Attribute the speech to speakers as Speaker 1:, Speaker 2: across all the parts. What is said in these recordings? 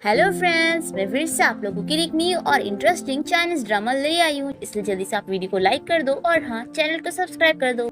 Speaker 1: Hello friends, मैं फिर से आप लोगों के लिए एक न्यू और इंटरेस्टिंग चाइनीज ड्रामा ले आई हूँ। इसलिए जल्दी से आप वीडियो को लाइक कर दो और हाँ, चैनल को सब्सक्राइब कर दो।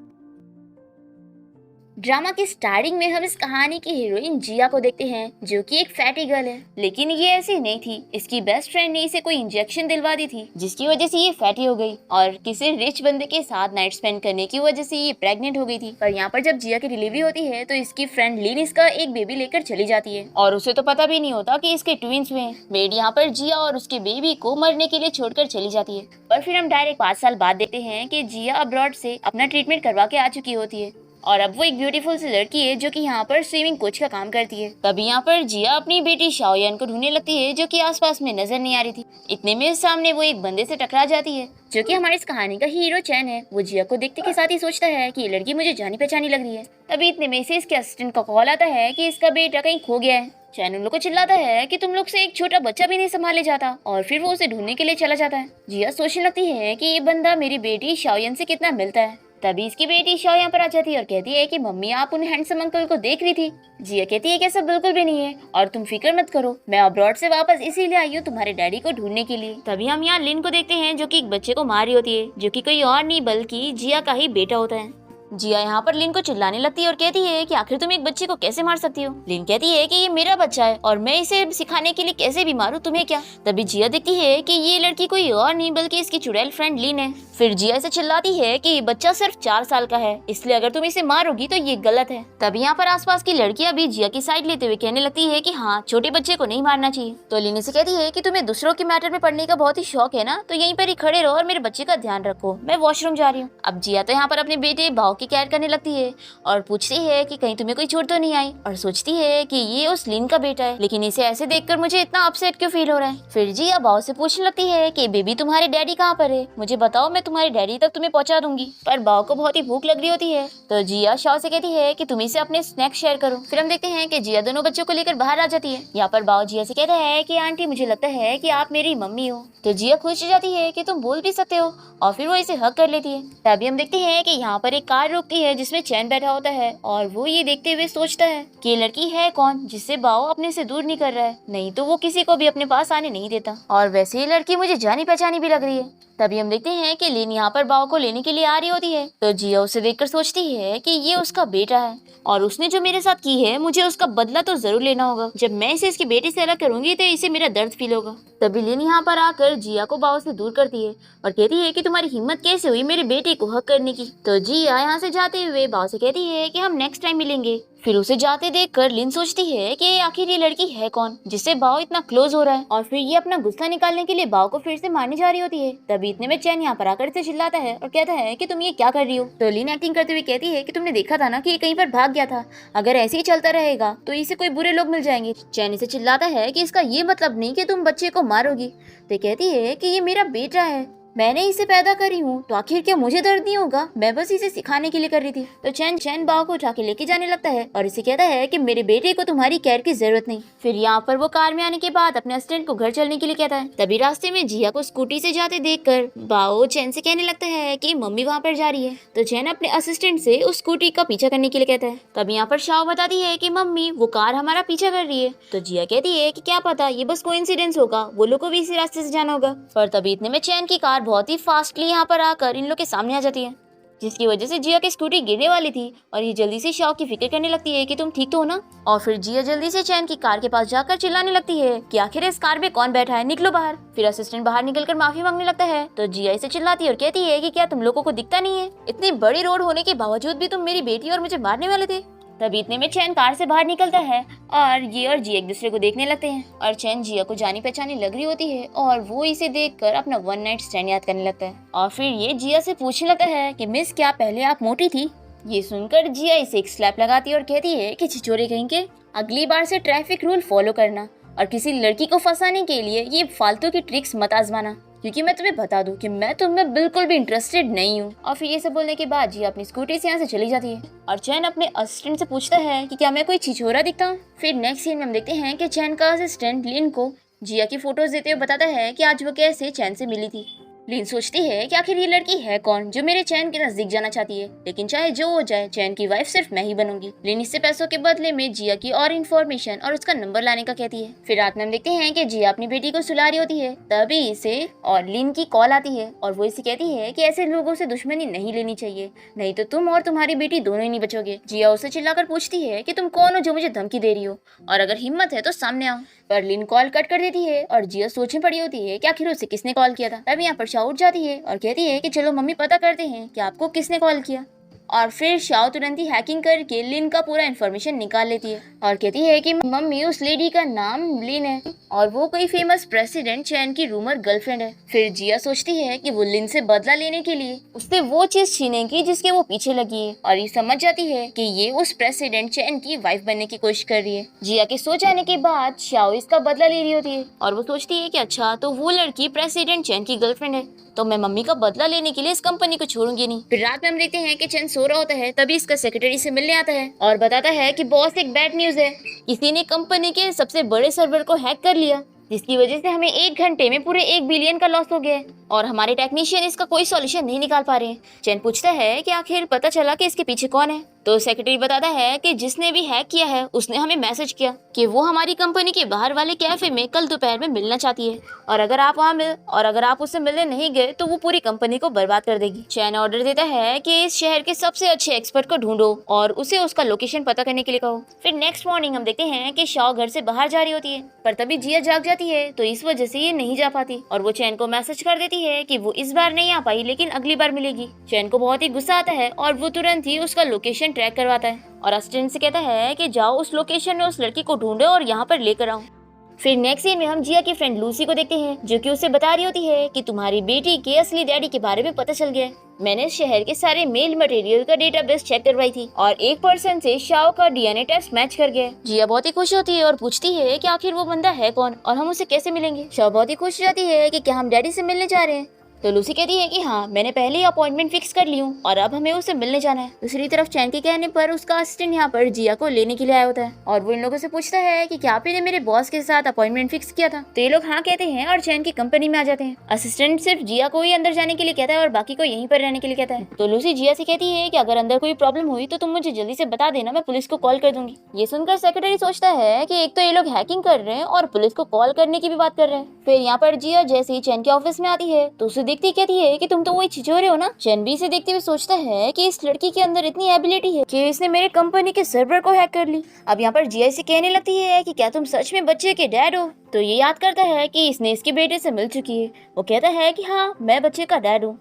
Speaker 1: ड्रामा की स्टार्टिंग में हम इस कहानी की हीरोइन जिया को देखते हैं, जो कि एक फैटी गर्ल है। लेकिन ये ऐसी नहीं थी। इसकी बेस्ट फ्रेंड ने इसे कोई इंजेक्शन दिलवा दी थी, जिसकी वजह से ये फैटी हो गई और किसी रिच बंदे के साथ नाइट स्पेंड करने की वजह से ये प्रेग्नेंट हो गई थी। पर यहाँ पर जब जिया की डिलीवरी होती है तो इसकी फ्रेंड लिन इसका एक बेबी लेकर चली जाती है और उसे तो पता भी नहीं होता कि इसके ट्विंस हुए हैं। मेड यहाँ पर जिया और उसके बेबी को मरने के लिए छोड़कर चली जाती है। पर फिर हम डायरेक्ट 5 साल बाद देखते हैं कि जिया अब्रॉड से अपना ट्रीटमेंट करवा के आ चुकी होती है और अब वो एक ब्यूटीफुल सी लड़की है जो कि यहाँ पर स्विमिंग कोच का काम करती है। तभी यहाँ पर जिया अपनी बेटी शाओयान को ढूंढने लगती है, जो कि आसपास में नजर नहीं आ रही थी। इतने में सामने वो एक बंदे से टकरा जाती है, जो कि हमारी इस कहानी का हीरो चैन है। वो जिया को देखते के साथ ही सोचता है कि ये लड़की मुझे जानी पहचानी लग रही है। तभी इतने में से इसके असिस्टेंट का कॉल आता है कि इसका बेटा कहीं खो गया है। चैन उन लोग को चिल्लाता है कि तुम लोग से एक छोटा बच्चा भी नहीं संभाले जाता और फिर वो उसे ढूंढने के लिए चला जाता है। जिया सोचने लगती है कि ये बंदा मेरी बेटी शाओयान से कितना मिलता है। तभी इसकी बेटी शाओ यहाँ पर आ जाती है और कहती है कि मम्मी, आप उन हैंडसम अंकल को देख रही थी। जिया कहती है कि ऐसा बिल्कुल भी नहीं है और तुम फिक्र मत करो, मैं अब्रॉड से वापस इसीलिए आई हूँ तुम्हारे डैडी को ढूंढने के लिए। तभी हम यहाँ लिन को देखते हैं, जो कि एक बच्चे को मार रही होती है, जो कि कोई और नहीं बल्कि जिया का ही बेटा होता है। जिया यहाँ पर लिन को चिल्लाने लगती है और कहती है कि आखिर तुम एक बच्चे को कैसे मार सकती हो। लिन कहती है कि ये मेरा बच्चा है और मैं इसे सिखाने के लिए कैसे भी मारूं, तुम्हें क्या। तभी जिया देखती है कि ये लड़की कोई और नहीं बल्कि इसकी चुड़ैल फ्रेंड लिन है। फिर जिया इसे चिल्लाती है कि ये बच्चा सिर्फ 4 साल का है, इसलिए अगर तुम इसे मारोगी तो ये गलत है। तभी यहाँ पर आसपास की लड़कियां भी जिया की साइड लेते हुए कहने लगती है कि हाँ, छोटे बच्चे को नहीं मारना चाहिए। तो लिन से कहती है कि तुम्हें दूसरों के मैटर में पढ़ने का बहुत ही शौक है ना, तो यहीं पर ही खड़े रहो और मेरे बच्चे का ध्यान रखो, मैं वॉशरूम जा रही हूँ। अब जिया तो यहाँ पर अपने बेटे भाव की केयर करने लगती है और पूछती है कि कहीं तुम्हें कोई चोट तो नहीं आई, और सोचती है कि ये उस लिन का बेटा है, लेकिन इसे ऐसे देखकर मुझे इतना अपसेट क्यों फील हो रहा है। फिर जिया भाव से पूछने लगती है कि बेबी, तुम्हारे डैडी कहाँ पर है, मुझे बताओ, मैं तुम्हारे डैडी तक तुम्हें पहुंचा दूंगी। पर भाव को बहुत ही भूख लग रही होती है, तो जिया शाओ से कहती है कि तुम इसे अपने स्नैक्स शेयर करो। फिर हम देखते हैं कि जिया दोनों बच्चों को लेकर बाहर आ जाती है। यहाँ पर भाव जिया से कहता है कि आंटी, मुझे लगता है कि आप मेरी मम्मी हो। तो जिया खुश हो जाती है कि तुम बोल भी सकते हो और फिर वो इसे हक कर लेती है। तभी हम देखते हैं कि यहाँ पर एक कार रुकती है जिसमें चैन बैठा होता है और वो ये देखते हुए सोचता है कि ये लड़की है कौन जिससे बाओ अपने से दूर नहीं कर रहा है, नहीं तो वो किसी को भी अपने पास आने नहीं देता, और वैसे ये लड़की मुझे जानी पहचानी भी लग रही है। तभी हम देखते हैं कि लिन यहाँ पर बाओ को लेने के लिए आ रही होती है, तो जिया उसे देखकर सोचती है कि ये उसका बेटा है और उसने जो मेरे साथ की है, मुझे उसका बदला तो जरूर लेना होगा। जब मैं इसे इसके बेटे से अलग करूंगी तो इसे मेरा दर्द फील होगा। तभी लिन यहाँ पर आकर जिया को बाओ से दूर करती है और कहती है कि तुम्हारी हिम्मत कैसे हुई मेरे बेटे को हक करने की। तो जिया यहाँ से जाते हुए बाओ से कहती है कि हम नेक्स्ट टाइम मिलेंगे। फिर उसे जाते देखकर लिन सोचती है कि आखिर ये लड़की है कौन जिससे बाओ इतना क्लोज हो रहा है, और फिर ये अपना गुस्सा निकालने के लिए बाओ को फिर से मारने जा रही होती है। तभी इतने में चैन यहाँ पर आकर इसे चिल्लाता है और कहता है कि तुम ये क्या कर रही हो। तो लिन एक्टिंग करते हुए कहती है कि तुमने देखा था ना कि ये कहीं पर भाग गया था, अगर ऐसे ही चलता रहेगा तो इसे कोई बुरे लोग मिल जाएंगे। चैन इसे चिल्लाता है कि इसका ये मतलब नहीं कि तुम बच्चे को मारोगी। तो कहती है कि ये मेरा बेटा है, मैंने इसे पैदा करी हूँ, तो आखिर क्या मुझे दर्द नहीं होगा, मैं बस इसे सिखाने के लिए कर रही थी। तो चैन बाओ को उठा के लेके जाने लगता है और इसे कहता है कि मेरे बेटे को तुम्हारी केयर की जरूरत नहीं। फिर यहाँ पर वो कार में आने के बाद अपने असिस्टेंट को घर चलने के लिए कहता है। तभी रास्ते में जिया को स्कूटी से जाते देखकर बाओ चैन से कहने लगता है कि मम्मी वहाँ पर जा रही है। तो चैन अपने असिस्टेंट से उस स्कूटी का पीछा करने के लिए कहता है। तभी यहाँ पर शाओ बताती है कि मम्मी, वो कार हमारा पीछा कर रही है। तो जिया कहती है कि क्या पता, ये बस कोइंसिडेंस होगा, वो लोग को भी इसी रास्ते से जाना होगा। पर तभी इतने में चैन की कार बहुत ही फास्टली यहाँ पर आकर इन लोग के सामने आ जाती है, जिसकी वजह से जिया की स्कूटी गिरने वाली थी और ये जल्दी से शाओ की फिक्र करने लगती है कि तुम ठीक तो हो ना। और फिर जिया जल्दी से चैन की कार के पास जाकर चिल्लाने लगती है कि आखिर इस कार में कौन बैठा है, निकलो बाहर। फिर असिस्टेंट बाहर निकलकर माफी मांगने लगता है, तो जिया इसे चिल्लाती है और कहती है कि क्या तुम लोगों को दिखता नहीं है, इतनी बड़ी रोड होने के बावजूद भी तुम मेरी बेटी और मुझे मारने वाले थे। तभी इतने में चैन कार से बाहर निकलता है और ये और जिया एक दूसरे को देखने लगते हैं, और चैन जिया को जानी पहचानी लग रही होती है और वो इसे देखकर अपना वन नाइट स्टैंड याद करने लगता है। और फिर ये जिया से पूछने लगता है कि मिस, क्या पहले आप मोटी थी। ये सुनकर जिया इसे एक स्लैप लगाती है और कहती है कि छिछोरे कहीं के, अगली बार से ट्रैफिक रूल फॉलो करना और किसी लड़की को फंसाने के लिए ये फालतू की ट्रिक्स मत आजमाना, क्योंकि मैं तुम्हें बता दूं कि मैं तुम्हें बिल्कुल भी इंटरेस्टेड नहीं हूँ। और फिर ये सब बोलने के बाद जिया अपनी स्कूटी से यहाँ से चली जाती है और चैन अपने असिस्टेंट से पूछता है कि क्या मैं कोई छिछोरा दिखता हूँ। फिर नेक्स्ट सीन में हम देखते हैं कि चैन का असिस्टेंट लिन को जिया की फोटोज देते हुए बताता है कि आज वो कैसे चैन से मिली थी। लिन सोचती है कि आखिर ये लड़की है कौन जो मेरे चैन के नजदीक जाना चाहती है, लेकिन चाहे जो हो जाए चैन की वाइफ सिर्फ मैं ही बनूंगी। लिन इससे पैसों के बदले में जिया की और इन्फॉर्मेशन और उसका नंबर लाने का कहती है। फिर रात में हम देखते हैं कि जिया अपनी बेटी को सुला रही होती है, तभी इसे और लिन की कॉल आती है और वो इसे कहती है कि ऐसे लोगों से दुश्मनी नहीं लेनी चाहिए, नहीं तो तुम और तुम्हारी बेटी दोनों ही नहीं बचोगे। जिया उसे चिल्लाकर पूछती है कि तुम कौन हो जो मुझे धमकी दे रही हो, और अगर हिम्मत है तो सामने आओ। पर लिन कॉल कट कर देती है और जिया सोच में पड़ी होती है कि आखिर उसे किसने कॉल किया था। तभी यहाँ पर शाओ उठ जाती है और कहती है कि चलो मम्मी पता करते हैं कि आपको किसने कॉल किया। और फिर शाओ तुरंत ही हैकिंग करके लिन का पूरा इन्फॉर्मेशन निकाल लेती है और कहती है कि मम्मी उस लेडी का नाम लिन है और वो कोई फेमस प्रेसिडेंट चैन की रूमर गर्लफ्रेंड है। फिर जिया सोचती है कि वो लिन से बदला लेने के लिए उससे वो चीज छीनेगी जिसके वो पीछे लगी है, और ये समझ जाती है कि ये उस प्रेसिडेंट चैन की वाइफ बनने की कोशिश कर रही है। जिया के सो जाने के बाद शाओ इसका बदला ले रही होती है और वो सोचती है कि अच्छा तो वो लड़की प्रेसिडेंट चैन की गर्लफ्रेंड है, तो मैं मम्मी का बदला लेने के लिए इस कंपनी को छोड़ूंगी नहीं। फिर रात में हम देखते हैं कि चैन सो रहा होता है, तभी इसका सेक्रेटरी से मिलने आता है और बताता है कि बॉस एक बैड न्यूज है, किसी ने कंपनी के सबसे बड़े सर्वर को हैक कर लिया, जिसकी वजह से हमें 1 घंटे में पूरे 1 बिलियन का लॉस हो गया है और हमारे टेक्नीशियन इसका कोई सॉल्यूशन नहीं निकाल पा रहे हैं। चैन पूछता है कि आखिर पता चला कि इसके पीछे कौन है, तो सेक्रेटरी बताता है कि जिसने भी हैक किया है उसने हमें मैसेज किया कि वो हमारी कंपनी के बाहर वाले कैफे में कल दोपहर में मिलना चाहती है, और अगर आप उससे मिलने नहीं गए तो वो पूरी कंपनी को बर्बाद कर देगी। चैन ऑर्डर देता है कि इस शहर के सबसे अच्छे एक्सपर्ट को ढूंढो और उसे उसका लोकेशन पता करने के लिए कहो। फिर नेक्स्ट मॉर्निंग हम देखते हैं कि शाओ घर से बाहर जा रही होती है, पर तभी जिया जाग जाती है, तो इस वजह से ये नहीं जा पाती और वो चैन को मैसेज कर देती है कि वो इस बार नहीं आ पाई लेकिन अगली बार मिलेगी। चैन को बहुत ही गुस्सा आता है और वो तुरंत ही उसका लोकेशन ट्रैक करवाता है और असिस्टेंट से कहता है कि जाओ उस लोकेशन में उस लड़की को ढूंढो और यहाँ पर लेकर आओ। फिर नेक्स्ट सीन में हम जिया की फ्रेंड लूसी को देखते हैं, जो कि उसे बता रही होती है कि तुम्हारी बेटी के असली डैडी के बारे में पता चल गया है। मैंने शहर के सारे मेल मटेरियल का डेटाबेस चेक करवाई थी और एक पर्सन से शाओ का डीएनए टेस्ट मैच कर गया है। जिया बहुत ही खुश होती है और पूछती है कि आखिर वो बंदा है कौन और हम उसे कैसे मिलेंगे। शाओ बहुत ही खुश जाती है कि क्या हम डैडी से मिलने जा रहे हैं, तो लूसी कहती है कि हाँ मैंने पहले ही अपॉइंटमेंट फिक्स कर ली हूँ और अब हमें उससे मिलने जाना है। दूसरी तरफ चैन के कहने पर उसका असिस्टेंट यहाँ पर जिया को लेने के लिए आया होता है और वो इन लोगों से पूछता है कि क्या आपने मेरे बॉस के साथ अपॉइंटमेंट फिक्स किया था, तो ये लोग हाँ कहते हैं और चैन की कंपनी में आ जाते हैं। असिस्टेंट सिर्फ जिया को ही अंदर जाने के लिए कहता है और बाकी को यहीं पर रहने के लिए कहता है। तो लूसी जिया से कहती है कि अगर अंदर कोई प्रॉब्लम हुई तो तुम मुझे जल्दी से बता देना, मैं पुलिस को कॉल कर दूंगी। ये सुनकर सेक्रेटरी सोचता है कि एक तो ये लोग हैकिंग कर रहे हैं और पुलिस को कॉल करने की भी बात कर रहे हैं। फिर यहाँ पर जिया जैसे ही चैन के ऑफिस में आती है तो उसे देखती कहती है कि तुम तो वही छिछोरे हो ना। चैन भी इसे देखते हुए सोचता है कि इस लड़की के अंदर इतनी एबिलिटी है कि इसने मेरे कंपनी के सर्वर को हैक कर ली। अब यहाँ पर जिया से कहने लगती है कि क्या तुम सच में बच्चे के डैड हो, तो ये याद करता है कि इसने इसके बेटे से मिल चुकी है। वो कहता है कि हाँ मैं बच्चे का डैड हूँ,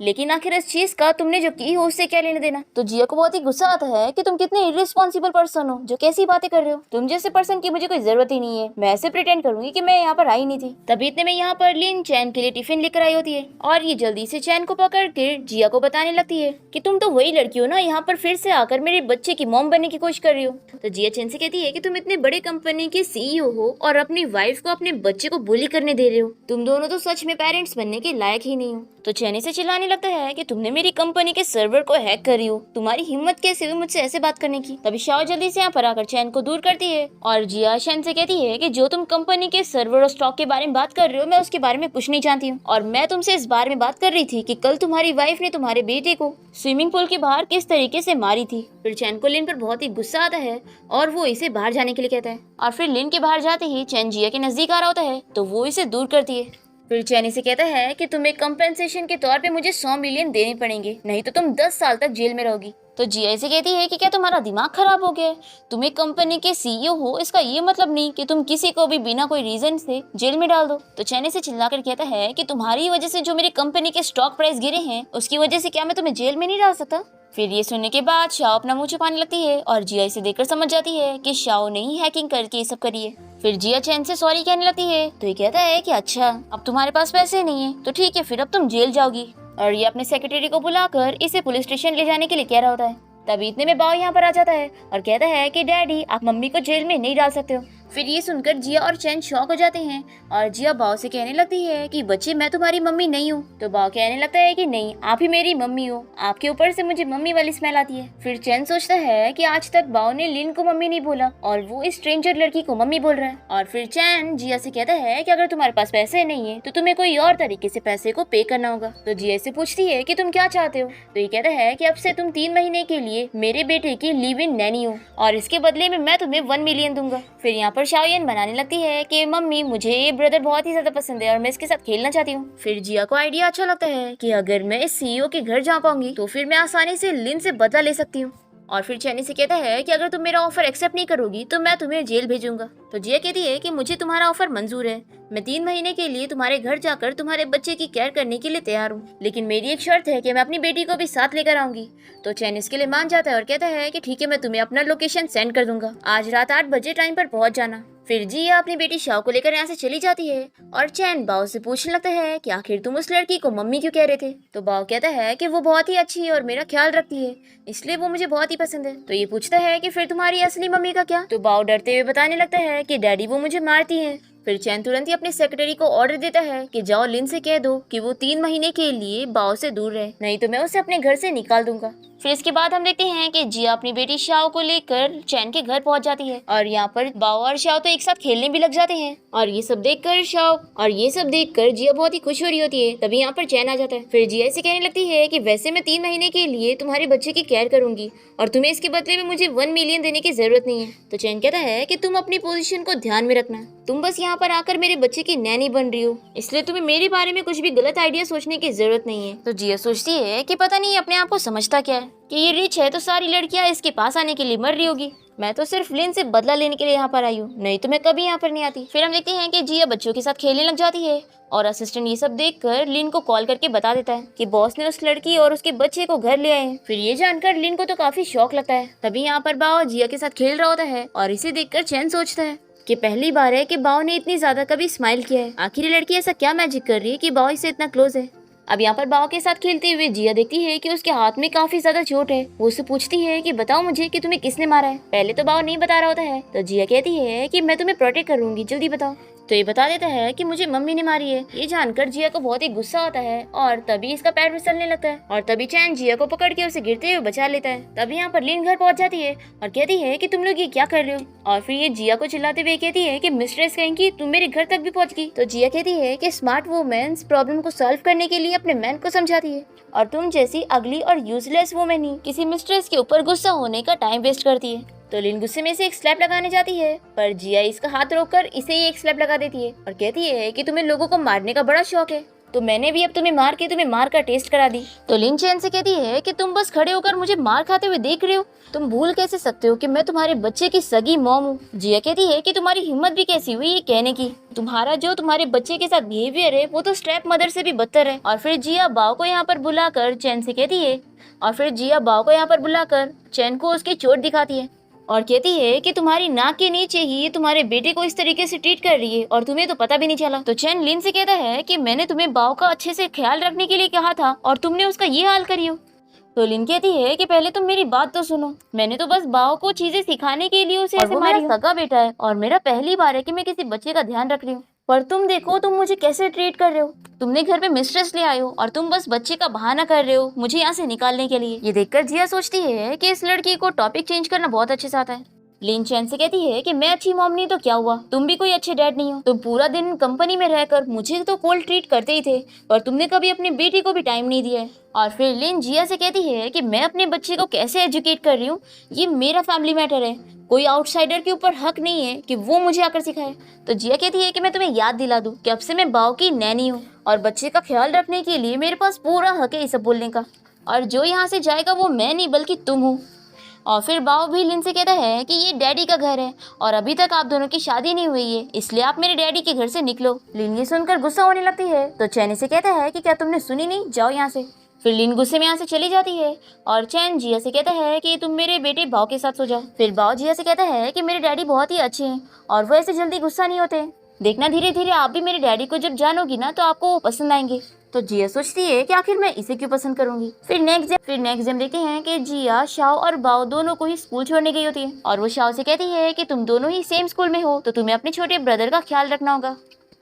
Speaker 1: लेकिन आखिर इस चीज का तुमने जो की हो उससे क्या लेने देना। तो जिया को बहुत ही गुस्सा आता है कि तुम कितने इर्रिस्पॉन्सिबल पर्सन हो, जो कैसी बातें कर रहे हो, तुम जैसे पर्सन की मुझे कोई जरूरत ही नहीं है, मैं ऐसे प्रिटेंड करूंगी कि मैं यहाँ पर आई नहीं थी। तभी इतने में यहाँ पर लिन चैन के लिए टिफिन लेकर आई होती है और ये जल्दी से चैन को पकड़ कर जिया को बताने लगती है कि तुम तो वही लड़की हो ना, यहाँ पर फिर से आकर मेरे बच्चे की मॉम बनने की कोशिश कर रही हो। तो जिया चैन से कहती है कि तुम इतने बड़े कंपनी के सीईओ हो और अपनी वाइफ को अपने बच्चे को बुली करने दे रहे हो, तुम दोनों तो सच में पेरेंट्स बनने के लायक ही नहीं हो। तो चैन से चिल्लाने लगता है कि तुमने मेरी कंपनी के सर्वर को हैक करी हो, तुम्हारी हिम्मत कैसे हुई मुझसे ऐसे बात करने की। तभी शाओ जल्दी से यहाँ पर आकर चैन को दूर करती है और जिया चैन से कहती है कि जो तुम कंपनी के सर्वर और स्टॉक के बारे में बात कर रहे हो मैं उसके बारे में कुछ नहीं जानती हूँ, और मैं तुमसे इस बारे में बात कर रही थी कि कल तुम्हारी वाइफ ने तुम्हारे बेटे को स्विमिंग पूल के बाहर किस तरीके से मारी थी। फिर चैन को लिन पर बहुत ही गुस्सा आता है और वो इसे बाहर जाने के लिए कहता है, और फिर लिन के बाहर जाते ही चैन जिया के नजदीक आ रहा होता है तो वो इसे दूर करती है। फिर चैन से कहता है कि तुम्हें कंपेंसेशन के तौर पे मुझे 100 मिलियन देने पड़ेंगे, नहीं तो तुम 10 साल तक जेल में रहोगी। तो जिया से कहती है कि क्या तुम्हारा दिमाग खराब हो गया है, तुम एक कंपनी के सीईओ हो, इसका ये मतलब नहीं कि तुम किसी को भी बिना कोई रीजन से जेल में डाल दो। तो चैन से चिल्लाकर कहता है कि तुम्हारी वजह से जो मेरी कंपनी के स्टॉक प्राइस गिरे हैं उसकी वजह से क्या मैं तुम्हें जेल में नहीं डाल सकता। फिर ये सुनने के बाद शाओ अपना मुंह छुपाने लगती है और जिया इसे देखकर समझ जाती है कि शाओ ने ही हैकिंग करके ये सब करी है। फिर जिया चैन से सॉरी कहने लगती है तो ये कहता है कि अच्छा अब तुम्हारे पास पैसे नहीं है तो ठीक है, फिर अब तुम जेल जाओगी, और ये अपने सेक्रेटरी को बुलाकर इसे पुलिस स्टेशन ले जाने के लिए कह रहा होता है। तभी इतने में बाओ यहाँ पर आ जाता है और कहता है कि डैडी आप मम्मी को जेल में नहीं डाल सकते हो। फिर ये सुनकर जिया और चैन शॉक हो जाते हैं और जिया बाओ से कहने लगती है कि बच्चे मैं तुम्हारी मम्मी नहीं हूँ। तो बाओ कहने लगता है कि नहीं, आप ही मेरी मम्मी हो, आपके ऊपर से मुझे मम्मी वाली स्मेल आती है। फिर चैन सोचता है कि आज तक बाओ ने लिन को मम्मी नहीं बोला और वो इस स्ट्रेंजर लड़की को मम्मी बोल रहा है। और फिर चैन जिया से कहता है कि अगर तुम्हारे पास पैसे नहीं है तो तुम्हें कोई और तरीके से पैसे को पे करना होगा। तो जिया से पूछती है कि तुम क्या चाहते हो। तो ये कहता है कि अब से तुम 3 महीने के लिए मेरे बेटे की लिव इन नैनी हो और इसके बदले में मैं तुम्हें 1 मिलियन दूंगा। फिर यहाँ पर शाओयन बनाने लगती है कि मम्मी मुझे ये ब्रदर बहुत ही ज्यादा पसंद है और मैं इसके साथ खेलना चाहती हूँ। फिर जिया को आइडिया अच्छा लगता है कि अगर मैं इस सीईओ के घर जा पाऊंगी तो फिर मैं आसानी से लिन से बदला ले सकती हूँ। और फिर चैनी से कहता है कि अगर तुम मेरा ऑफर एक्सेप्ट नहीं करोगी तो मैं तुम्हें जेल भेजूंगा। तो जिया कहती है कि मुझे तुम्हारा ऑफर मंजूर है, मैं 3 महीने के लिए तुम्हारे घर जाकर तुम्हारे बच्चे की केयर करने के लिए तैयार हूँ, लेकिन मेरी एक शर्त है कि मैं अपनी बेटी को भी साथ लेकर आऊंगी। तो चैन इसके लिए मान जाता है और कहता है कि ठीक है, मैं तुम्हें अपना लोकेशन सेंड कर दूंगा, आज रात 8 बजे टाइम पर पहुंच जाना। फिर जिया अपनी बेटी शाओ को लेकर यहाँ से चली जाती है और चैन बाओ से पूछने लगता है कि आखिर तुम उस लड़की को मम्मी क्यों कह रहे थे। तो बाओ कहता है कि वो बहुत ही अच्छी है और मेरा ख्याल रखती है, इसलिए वो मुझे बहुत ही पसंद है। तो ये पूछता है कि फिर तुम्हारी असली मम्मी का क्या। तो बाओ डरते हुए बताने लगता है कि डैडी वो मुझे मारती है। फिर चैन तुरंत ही अपने सेक्रेटरी को ऑर्डर देता है कि जाओ लिन से कह दो कि वो 3 महीने के लिए बाओ से दूर रहे, नहीं तो मैं उसे अपने घर से निकाल दूंगा। फिर इसके बाद हम देखते हैं कि जिया अपनी बेटी शाओ को लेकर चैन के घर पहुंच जाती है और यहाँ पर बाओ और शाओ तो एक साथ खेलने भी लग जाते हैं। और ये सब देखकर जिया बहुत ही खुश हो रही होती है। तभी यहाँ पर चैन आ जाता है। फिर जिया इसे कहने लगती है कि वैसे मैं 3 महीने के लिए तुम्हारे बच्चे की केयर करूंगी और तुम्हें इसके बदले में मुझे 1 मिलियन देने की जरूरत नहीं है। तो चैन कहता है कि तुम अपनी पोजीशन को ध्यान में रखना, तुम बस यहाँ पर आकर मेरे बच्चे की नैनी बन रही हो, इसलिए तुम्हें मेरे बारे में कुछ भी गलत आइडिया सोचने की जरूरत नहीं है। तो जिया सोचती है कि पता नहीं अपने आप को समझता क्या है कि ये रिच है तो सारी लड़कियां इसके पास आने के लिए मर रही होगी, मैं तो सिर्फ लिन से बदला लेने के लिए यहाँ पर आई हूँ, नहीं तो मैं कभी यहाँ पर नहीं आती। फिर हम देखते हैं कि जिया बच्चों के साथ खेलने लग जाती है और असिस्टेंट ये सब देखकर लिन को कॉल करके बता देता है कि बॉस ने उस लड़की और उसके बच्चे को घर ले आए हैं। फिर ये जानकर लिन को तो काफी शौक लगता है। तभी यहाँ पर बाओ जिया के साथ खेल रहा होता है और इसे देखकर चैन सोचता है कि पहली बार है कि बाओ ने इतनी ज्यादा कभी स्माइल किया है, आखिर ये लड़की ऐसा क्या मैजिक कर रही है कि बाओ इससे इतना क्लोज है। अब यहाँ पर बाओ के साथ खेलते हुए जिया देखती है कि उसके हाथ में काफी ज्यादा चोट है। वो उससे पूछती है कि बताओ मुझे कि तुम्हें किसने मारा है। पहले तो बाओ नहीं बता रहा होता है, तो जिया कहती है कि मैं तुम्हें प्रोटेक्ट करूंगी, जल्दी बताओ। तो ये बता देता है कि मुझे मम्मी ने मारी है। ये जानकर जिया को बहुत ही गुस्सा आता है और तभी इसका पैर फिसलने लगता है और तभी चैन जिया को पकड़ के उसे गिरते हुए बचा लेता है। तभी यहाँ पर लिन घर पहुंच जाती है और कहती है कि तुम लोग ये क्या कर रहे हो। और फिर ये जिया को चिल्लाते हुए कहती है कि मिस्ट्रेस कहेंगी तुम मेरे घर तक भी पहुंच गई। तो जिया कहती है कि स्मार्ट वुमेन्स प्रॉब्लम को सॉल्व करने के लिए अपने मैन को समझाती है और तुम जैसी अगली और यूजलेस वुमेन ही किसी मिस्ट्रेस के ऊपर गुस्सा होने का टाइम वेस्ट करती है। तो लिन गुस्से में से एक स्लैप लगाने जाती है पर जिया इसका हाथ रोककर इसे ही एक स्लैप लगा देती है और कहती है कि तुम्हें लोगों को मारने का बड़ा शौक है, तो मैंने भी अब तुम्हें मार का टेस्ट करा दी। तो लिन चैन से कहती है कि तुम बस खड़े होकर मुझे मार खाते हुए देख रहे हो, तुम भूल कैसे सकते हो कि मैं तुम्हारे बच्चे की सगी मॉम हूँ। जिया कहती है कि तुम्हारी हिम्मत भी कैसी हुई ये कहने की, तुम्हारा जो तुम्हारे बच्चे के साथ बिहेवियर है वो तो स्ट्रैप मदर से भी बदतर है। और फिर जिया बाओ को यहाँ पर बुलाकर चैन को उसकी चोट दिखाती है और कहती है कि तुम्हारी नाक के नीचे ही तुम्हारे बेटे को इस तरीके से ट्रीट कर रही है और तुम्हें तो पता भी नहीं चला। तो चैन लिन से कहता है कि मैंने तुम्हें बाओ का अच्छे से ख्याल रखने के लिए कहा था और तुमने उसका ये हाल करी हो। तो लिन कहती है कि पहले तुम मेरी बात तो सुनो, मैंने तो बस बाओ को चीजें सिखाने के लिए उसे ऐसे मारी। सगा बेटा है और मेरा पहली बार है कि मैं किसी बच्चे का ध्यान रख रही हूँ, पर तुम देखो तुम मुझे कैसे ट्रीट कर रहे हो, तुमने घर पे मिस्ट्रेस ले आए हो और तुम बस बच्चे का बहाना कर रहे हो मुझे यहाँ से निकालने के लिए। ये देखकर जिया सोचती है कि इस लड़की को टॉपिक चेंज करना बहुत अच्छे से आता है। लिन चैन से कहती है कि मैं अच्छी मॉम नहीं तो क्या हुआ, तुम भी कोई अच्छे डैड नहीं हो, तुम पूरा दिन कंपनी में रहकर मुझे तो कोल्ड ट्रीट करते ही थे पर तुमने कभी अपनी बेटी को भी टाइम नहीं दिया है। और फिर लिन जिया से कहती है कि मैं अपने बच्चे को कैसे एजुकेट कर रही हूँ ये मेरा फैमिली मैटर है, कोई आउटसाइडर के ऊपर हक नहीं है कि वो मुझे आकर सिखाए। तो जिया कहती है कि मैं तुम्हें याद दिला दूं कि अब से मैं बाओ की नैनी हूँ और बच्चे का ख्याल रखने के लिए मेरे पास पूरा हक है ये सब बोलने का, और जो यहाँ से जाएगा वो मैं नहीं बल्कि तुम हो। और फिर बाओ भी लिन से कहता है कि ये डैडी का घर है और अभी तक आप दोनों की शादी नहीं हुई है, इसलिए आप मेरे डैडी के घर से निकलो। लिन ये सुनकर गुस्सा होने लगती है तो चैन से कहता है कि क्या तुमने सुनी नहीं, जाओ यहाँ से। फिर लिन गुस्से में यहाँ से चली जाती है और चैन जिया से कहता है कि तुम मेरे बेटे बाओ के साथ सो जाओ। फिर बाओ जिया से कहता है कि मेरे डैडी बहुत ही अच्छे हैं और वो ऐसे जल्दी गुस्सा नहीं होते, देखना धीरे धीरे आप भी मेरे डैडी को जब जानोगी ना तो आपको वो पसंद आएंगे। तो जिया सोचती है कि आखिर मैं इसे क्यों पसंद करूंगी। फिर नेक्स्ट डे देखते हैं कि जिया, शाओ और बाओ दोनों को ही स्कूल छोड़ने गई होती है और वो शाओ से कहती है कि तुम दोनों ही सेम स्कूल में हो तो तुम्हें अपने छोटे ब्रदर का ख्याल रखना होगा।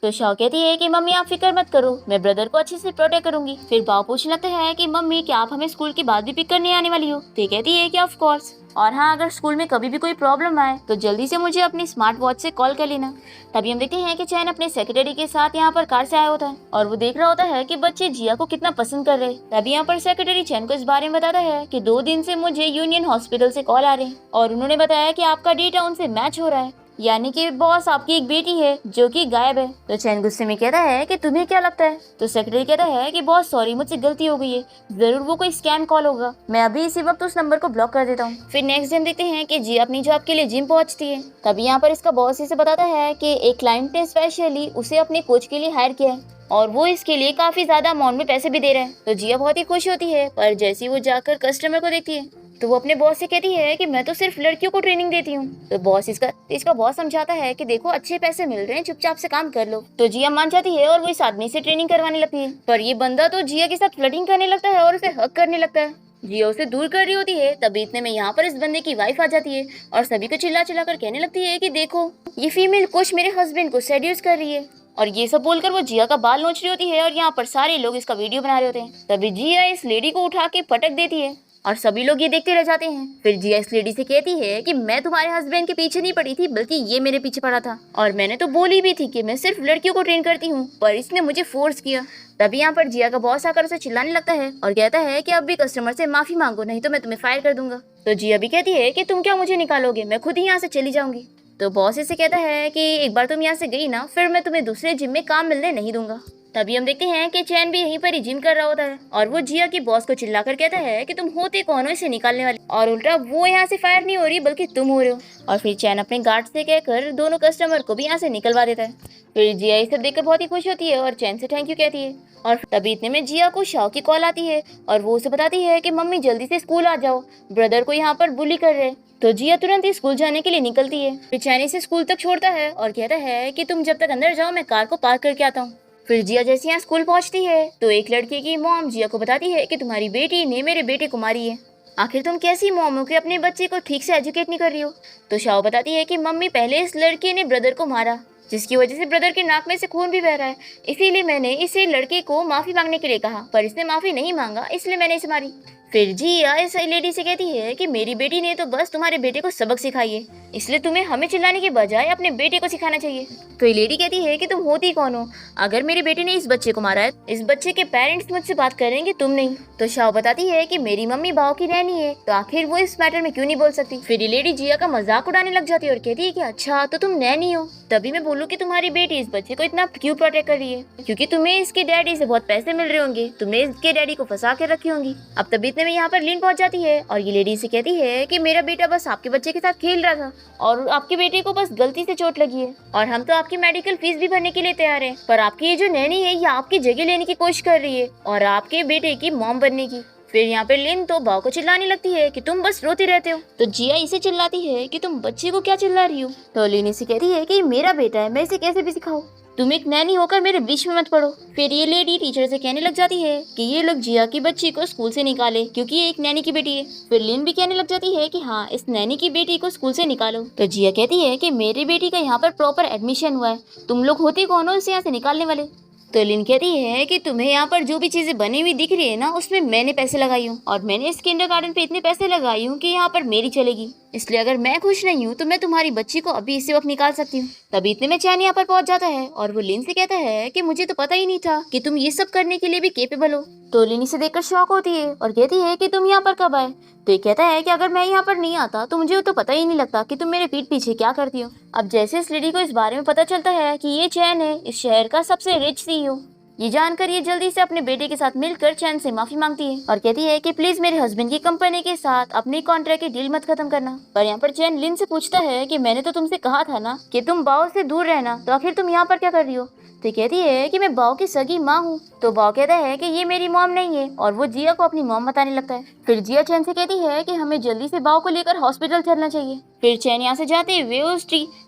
Speaker 1: तो शाओ कहती है कि मम्मी आप फिक्र मत करो, मैं ब्रदर को अच्छे से प्रोटेक्ट करूंगी। फिर बाओ पूछने लगता है कि मम्मी क्या आप हमें स्कूल के बाद भी पिक करने आने वाली हो। तो कहती है कि ऑफ कोर्स, और हाँ अगर स्कूल में कभी भी कोई प्रॉब्लम आए तो जल्दी से मुझे अपनी स्मार्ट वॉच से कॉल कर लेना। तभी हम देखते हैं कि चैन अपने सेक्रेटरी के साथ यहाँ पर कार से आया होता है और वो देख रहा होता है कि बच्चे जिया को कितना पसंद कर रहे हैं। तभी यहाँ पर सेक्रेटरी चैन को इस बारे में बताता है कि 2 दिन से मुझे यूनियन हॉस्पिटल से कॉल आ रहे हैं और उन्होंने बताया कि आपका डेटा उनसे मैच हो रहा है, यानी कि बॉस आपकी एक बेटी है जो कि गायब है। तो चैन गुस्से में कहता है कि तुम्हें क्या लगता है। तो सेक्रेटरी कहता है कि बॉस सॉरी मुझसे गलती हो गई है, जरूर वो कोई स्कैम कॉल होगा, मैं अभी इसी वक्त उस नंबर को ब्लॉक कर देता हूँ। फिर नेक्स्ट दिन देखते हैं कि जी अपनी जॉब के लिए जिम पहुंचती है। तभी यहाँ पर इसका बॉस इसे बताता है कि एक क्लाइंट ने स्पेशली उसे अपने कोच के लिए हायर किया है और वो इसके लिए काफी ज्यादा अमाउंट में पैसे भी दे रहे हैं। तो जिया बहुत ही खुश होती है, पर जैसे ही वो जाकर कस्टमर को देखती है तो वो अपने बॉस से कहती है कि मैं तो सिर्फ लड़कियों को ट्रेनिंग देती हूँ। तो बॉस इसका बॉस समझाता है कि देखो अच्छे पैसे मिल रहे हैं, चुपचाप से काम कर लो। तो जिया मान जाती है और वो इस आदमी से ट्रेनिंग करवाने लगती है, पर ये बंदा तो जिया के साथ फ्लर्टिंग करने लगता है और उसे हक करने लगता है। जिया उसे दूर कर रही होती है, तभी इतने में यहाँ पर इस बंदे की वाइफ आ जाती है और सभी को चिल्ला चिल्ला कर कहने लगती है कि देखो ये फीमेल कोच मेरे हस्बैंड को सेड्यूस कर रही है। और ये सब बोलकर वो जिया का बाल नोच रही होती है और यहाँ पर सारे लोग इसका वीडियो बना रहे होते हैं। तभी जिया इस लेडी को उठा के पटक देती है और सभी लोग ये देखते रह जाते हैं। फिर जिया इस लेडी से कहती है कि मैं तुम्हारे हस्बैंड के पीछे नहीं पड़ी थी, बल्कि ये मेरे पीछे पड़ा था और मैंने तो बोली भी थी कि मैं सिर्फ लड़कियों को ट्रेन करती हूँ, पर इसने मुझे फोर्स किया। तभी यहाँ पर जिया का बॉस आकर उसे चिल्लाने लगता है और कहता है कि अब भी कस्टमर से माफी मांगो, नहीं तो मैं तुम्हें फायर कर दूंगा। तो जिया भी कहती है कि तुम क्या मुझे निकालोगे, मैं खुद ही यहाँ से चली जाऊंगी। तो बॉस इसे कहता है कि एक बार तुम यहाँ से गई ना, फिर मैं तुम्हें दूसरे जिम में काम मिलने नहीं दूंगा। तभी हम देखते हैं कि चैन भी यहीं पर ही जिम कर रहा होता है और वो जिया की बॉस को चिल्लाकर कहता है कि तुम होते कौन हो इसे निकालने वाले, और उल्टा वो यहाँ से फायर नहीं हो रही बल्कि तुम हो रहे हो। और फिर चैन अपने गार्ड से कहकर दोनों कस्टमर को भी यहाँ से निकलवा देता है। फिर जिया ये सब देखकर बहुत ही खुश होती है और चैन से थैंक यू कहती है। और तभी इतने में जिया को शाओ की कॉल आती है और वो उसे बताती है कि मम्मी जल्दी से स्कूल आ जाओ, ब्रदर को यहाँ पर बुली कर रहे हैं। तो जिया तुरंत ही स्कूल जाने के लिए निकलती है। फिर चैन इसे स्कूल तक छोड़ता है और कहता है कि तुम जब तक अंदर जाओ मैं कार को पार्क करके आता हूँ। फिर जिया जैसे यहाँ स्कूल पहुँचती है तो एक लड़के की मॉम जिया को बताती है कि तुम्हारी बेटी ने मेरे बेटे को मारी है, आखिर तुम कैसी मॉम हो कि अपने बच्चे को ठीक से एजुकेट नहीं कर रही हो। तो शाओ बताती है कि मम्मी पहले इस लड़के ने ब्रदर को मारा, जिसकी वजह से ब्रदर के नाक में से खून भी बह रहा है, इसीलिए मैंने इसे लड़के को माफी मांगने के लिए कहा, पर इसने माफी नहीं मांगा इसलिए मैंने इसे मारी। फिर जिया इस लेडी से कहती है कि मेरी बेटी ने तो बस तुम्हारे बेटे को सबक सिखाई है, इसलिए तुम्हें हमें चिल्लाने के बजाय अपने बेटे को सिखाना चाहिए। तो ये लेडी कहती है कि तुम होती कौन हो, अगर मेरे बेटे ने इस बच्चे को मारा है इस बच्चे के पेरेंट्स मुझसे बात करेंगे, तुम नहीं। तो शाओ बताती है कि मेरी मम्मी बाओ की रहनी है, तो आखिर वो इस मैटर में क्यों नहीं बोल सकती। फिर ये लेडी जिया का मजाक उड़ाने लग जाती है और कहती है कि अच्छा तो तुम नैनी हो, तभी मैं बोलूँ कि तुम्हारी बेटी इस बच्चे को इतना क्यों प्रोटेक्ट कर रही है, क्योंकि तुम्हें इसके डैडी से बहुत पैसे मिल रहे होंगे, तुमने इसके डैडी को फंसा के रखी होंगी। अब तभी इतने में यहाँ पर लिन पहुंच जाती है और ये लेडी से कहती है कि मेरा बेटा बस आपके बच्चे के साथ खेल रहा था और आपके बेटे को बस गलती से चोट लगी है, और हम तो आपकी मेडिकल फीस भी भरने के लिए तैयार हैं, पर आपकी ये जो नैनी है ये आपकी जगह लेने की कोशिश कर रही है और आपके बेटे की मॉम बनने की। फिर यहाँ पे लिन तो बाओ को चिल्लाने लगती है कि तुम बस रोते रहते हो। तो जिया इसे चिल्लाती है कि तुम बच्चे को क्या चिल्ला रही हो। तो लिन इसे कहती है कि मेरा बेटा है, मैं इसे कैसे भी सिखाऊं, तुम एक नैनी होकर मेरे बीच में मत पड़ो। फिर ये लेडी टीचर से कहने लग जाती है कि ये लोग जिया की बच्ची को स्कूल से निकाले क्योंकि ये एक नैनी की बेटी है। फिर लिन भी कहने लग जाती है कि हाँ इस नैनी की बेटी को स्कूल से निकालो। तो जिया कहती है कि मेरी बेटी का यहाँ पर प्रॉपर एडमिशन हुआ है, तुम लोग होते कौन हो इसे यहाँ से निकालने वाले। तो लिन कहती है कि तुम्हें यहाँ पर जो भी चीजें बनी हुई दिख रही है ना उसमें मैंने पैसे लगाई हूँ, और मैंने इस किंडरगार्टन पे इतने पैसे लगाई हूँ कि यहाँ पर मेरी चलेगी, इसलिए अगर मैं खुश नहीं हूँ तो मैं तुम्हारी बच्ची को अभी इसी वक्त निकाल सकती हूँ। तभी इतने में चैन यहाँ पर पहुंच जाता है और वो लिन से कहता है कि मुझे तो पता ही नहीं था कि तुम ये सब करने के लिए भी केपेबल हो। तो लिन इसे देखकर शॉक होती है और कहती है कि तुम यहाँ पर कब आए। तो ये कहता है कि अगर मैं यहाँ पर नहीं आता तो मुझे तो पता ही नहीं लगता कि तुम मेरे पीठ पीछे क्या करती हो। अब जैसे इस लेडी को इस बारे में पता चलता है कि ये चैन है इस शहर का सबसे रिच सीईओ, ये जानकर ये जल्दी से अपने बेटे के साथ मिलकर चैन से माफी मांगती है और कहती है कि प्लीज मेरे हस्बैंड की कंपनी के साथ अपनी कॉन्ट्रैक्ट की डील मत खत्म करना। पर यहाँ पर चैन लिन से पूछता है कि मैंने तो तुमसे कहा था ना कि तुम बाओ से दूर रहना, तो आखिर तुम यहाँ पर क्या कर रही हो। तो कहती है कि मैं बाओ की सगी माँ हूँ। तो बाओ कहता है कि ये मेरी मॉम नहीं है और वो जिया को अपनी मॉम बताने लगता है। फिर जिया चैन से कहती है कि हमें जल्दी से बाओ को लेकर हॉस्पिटल चलना चाहिए। फिर चैन यहाँ से जाते हुए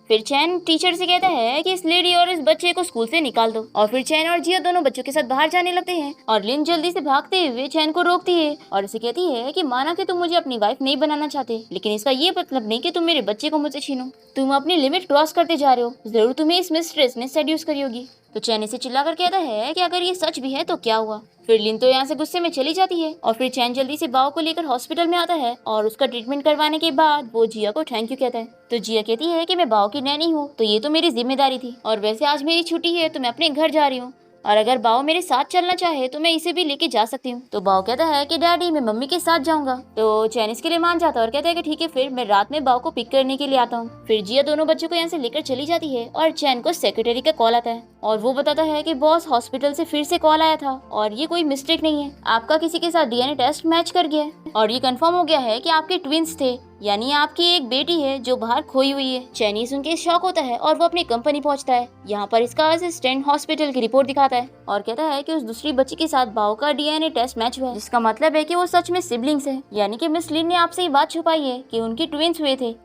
Speaker 1: फिर चैन टीचर से कहता है कि इस लेडी और इस बच्चे को स्कूल से निकाल दो। और फिर चैन और जिया दोनों बच्चों के साथ बाहर जाने लगते हैं और लिन जल्दी से भागते हुए चैन को रोकती है और उसे कहती है कि माना कि तुम मुझे अपनी वाइफ नहीं बनाना चाहते, लेकिन इसका ये मतलब नहीं कि तुम मेरे बच्चे को मुझसे छीनो। तुम अपनी लिमिट क्रॉस करते जा रहे हो, जरूर तुम्हें इस मिस्ट्रेस ने सेड्यूस करी होगी। तो चैन इसे चिल्लाकर कहता है कि अगर ये सच भी है तो क्या हुआ। फिर लिन तो यहाँ से गुस्से में चली जाती है और फिर चैन जल्दी से बाओ को लेकर हॉस्पिटल में आता है और उसका ट्रीटमेंट करवाने के बाद वो जिया को थैंक यू कहता है। तो जिया कहती है कि मैं बाओ की नैनी हूँ तो ये तो मेरी जिम्मेदारी थी, और वैसे आज मेरी छुट्टी है तो मैं अपने घर जा रही हूँ, और अगर बाओ मेरे साथ चलना चाहे तो मैं इसे भी लेके जा सकती हूँ। तो बाओ कहता है कि डैडी मैं मम्मी के साथ जाऊंगा। तो चैन इसके लिए मान जाता है और कहता है कि ठीक है, फिर मैं रात में बाओ को पिक करने के लिए आता हूँ। फिर जिया दोनों बच्चों को यहाँ से लेकर चली जाती है और चैन को सेक्रेटरी का कॉल आता है और वो बताता है कि बॉस हॉस्पिटल से फिर से कॉल आया था और ये कोई मिस्टेक नहीं है, आपका किसी के साथ डीएनए टेस्ट मैच कर गया है और ये कंफर्म हो गया है कि आपके ट्विंस थे, यानी आपकी एक बेटी है जो बाहर खोई हुई है। चैनी सुन के शॉक होता है और वो अपनी कंपनी पहुंचता है। यहाँ पर इसका असिस्टेंट हॉस्पिटल की रिपोर्ट दिखाता है और कहता है कि उस दूसरी बच्ची के साथ बाओ का डीएनए टेस्ट मैच हुआ है, जिसका मतलब है कि वो सच में सिबलिंग्स है, यानी कि मिस लिन ने आपसे ये बात छुपाई है कि उनकी ट्विंस हुए थे।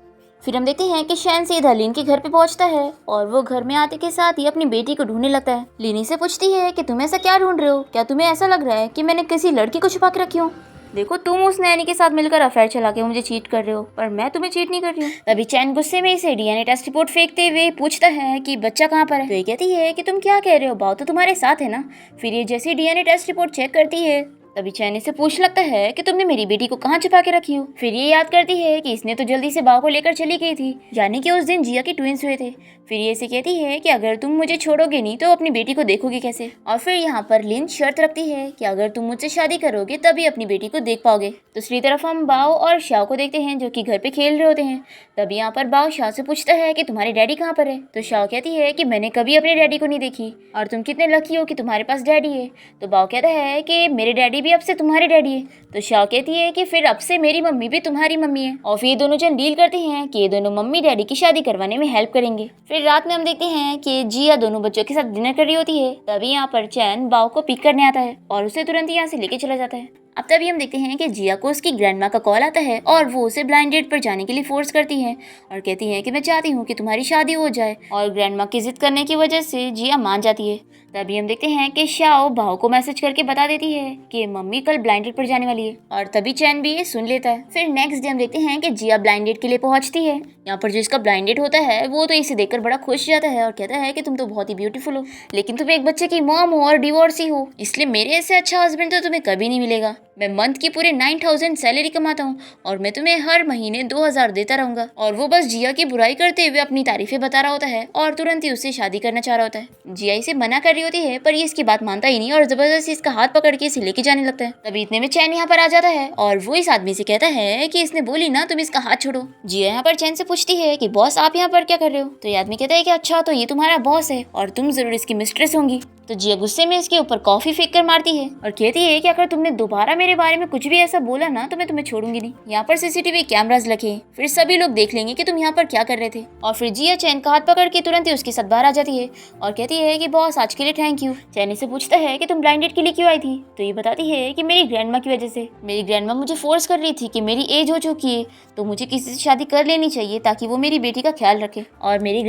Speaker 1: फिर हम देखते हैं कि शैन सीधा लिन के घर पे पहुंचता है और वो घर में आते के साथ ही अपनी बेटी को ढूंढने लगता है। लिनी से पूछती है कि तुम ऐसा क्या ढूंढ रहे हो, क्या तुम्हें ऐसा लग रहा है कि मैंने किसी लड़की को छुपा के रखी हूँ? देखो तुम उस नैनी के साथ मिलकर अफेयर चला के मुझे चीट कर रहे हो, पर मैं तुम्हें चीट नहीं कर रही हूँ। तभी चैन गुस्से में इसे डीएनए टेस्ट रिपोर्ट फेंकते हुए पूछता है कि बच्चा कहाँ पर है। तो ये कहती है कि तुम क्या कह रहे हो, बाओ तो तुम्हारे साथ है ना। फिर ये जैसे डीएनए टेस्ट रिपोर्ट चेक करती है तभी चैन इसे पूछ लगता है कि तुमने मेरी बेटी को कहाँ छुपा के रखी हो। फिर ये याद करती है कि इसने तो जल्दी से बाओ को लेकर चली गई थी, यानी कि उस दिन जिया की ट्विंस हुए थे। फिर ये इसे कहती है कि अगर तुम मुझे छोड़ोगे नहीं तो अपनी बेटी को देखोगे कैसे। और फिर यहाँ पर लिन शर्त रखती है कि अगर तुम मुझसे शादी करोगे तभी अपनी बेटी को देख पाओगे। दूसरी तरफ हम बाओ और शाओ को देखते हैं जो कि घर पे खेल रहे होते हैं। तभी यहाँ पर बाओ शाओ से पूछता है कि तुम्हारे डैडी कहाँ पर है। तो शाओ कहती है कि मैंने कभी अपने डैडी को नहीं देखी और तुम कितने लकी हो कि तुम्हारे पास डैडी है। तो बाओ कहता है कि मेरे डैडी भी अब से तुम्हारे डैडी है। तो शाओ कहती है कि फिर अब से मेरी मम्मी भी तुम्हारी मम्मी है। और फिर ये दोनों जन डील करते हैं कि ये दोनों मम्मी डैडी की शादी करवाने में हेल्प करेंगे। फिर रात में हम देखते हैं कि जिया दोनों बच्चों के साथ डिनर कर रही होती है। तभी यहाँ पर चैन बाओ को पिक करने आता है और उसे तुरंत यहाँ से लेके चला जाता है। अब तभी हम देखते हैं कि जिया को उसकी ग्रैंडमा का कॉल आता है और वो उसे ब्लाइंड डेट पर जाने के लिए फोर्स करती है और कहती है कि मैं चाहती हूँ कि तुम्हारी शादी हो जाए, और ग्रैंडमा की जिद करने की वजह से जिया मान जाती है। तभी हम देखते हैं कि शाओ भाव को मैसेज करके बता देती है कि मम्मी कल ब्लाइंड डेट पर जाने वाली है, और तभी चैन भी ये सुन लेता है। फिर नेक्स्ट डे हम देखते हैं कि जिया ब्लाइंड डेट के लिए पहुंचती है। यहाँ पर जो इसका ब्लाइंड डेट होता है वो तो इसे देखकर बड़ा खुश जाता है और कहता है कि तुम तो बहुत ही ब्यूटीफुल हो, लेकिन तुम एक बच्चे की मॉम हो और डिवोर्सी हो, इसलिए मेरे ऐसे अच्छा हस्बैंड तो तुम्हें कभी नहीं मिलेगा। मैं मंथ की पूरे 9000 सैलरी कमाता हूँ और मैं तुम्हें हर महीने 2000 देता रहूंगा। और वो बस जिया की बुराई करते हुए अपनी तारीफें बता रहा होता है और तुरंत ही उससे शादी करना चाह रहा होता है। जिया इसे मना कर रही होती है पर ये इसकी बात मानता ही नहीं और जबरदस्ती इसका हाथ पकड़ के इसे लेके जाने लगता है। तभी इतने में चैन यहाँ पर आ जाता है और वो इस आदमी से कहता है कि इसने बोली ना तुम इसका हाथ छोड़ो। जिया यहाँ पर चैन से पूछती है कि बॉस आप यहाँ पर क्या कर रहे हो। तो ये आदमी कहता है कि अच्छा तो ये तुम्हारा बॉस है और तुम जरूर इसकी मिस्ट्रेस होंगी। तो जिया गुस्से में इसके ऊपर कॉफी फेंक कर मारती है और कहती है कि अगर तुमने दोबारा मेरे बारे में कुछ भी ऐसा बोला ना तो मैं तुम्हें छोड़ूंगी नहीं। यहाँ पर सीसीटीवी कैमरास लगे, फिर सभी लोग देख लेंगे कि तुम यहाँ पर क्या कर रहे थे। और फिर जिया चैन का हाथ पकड़ के तुरंत ही उसके साथ बाहर आ जाती है और कहती है कि बॉस आज के लिए थैंक यू। चैन से पूछता है कि तुम ब्लाइंड डेट के लिए क्यों आई थी। तो ये बताती है कि मेरी ग्रैंडमा की वजह से। मेरी ग्रैंडमा मुझे फोर्स कर रही थी कि मेरी एज हो चुकी है तो मुझे किसी से शादी कर लेनी चाहिए ताकि वो मेरी बेटी का ख्याल रखे, और मेरी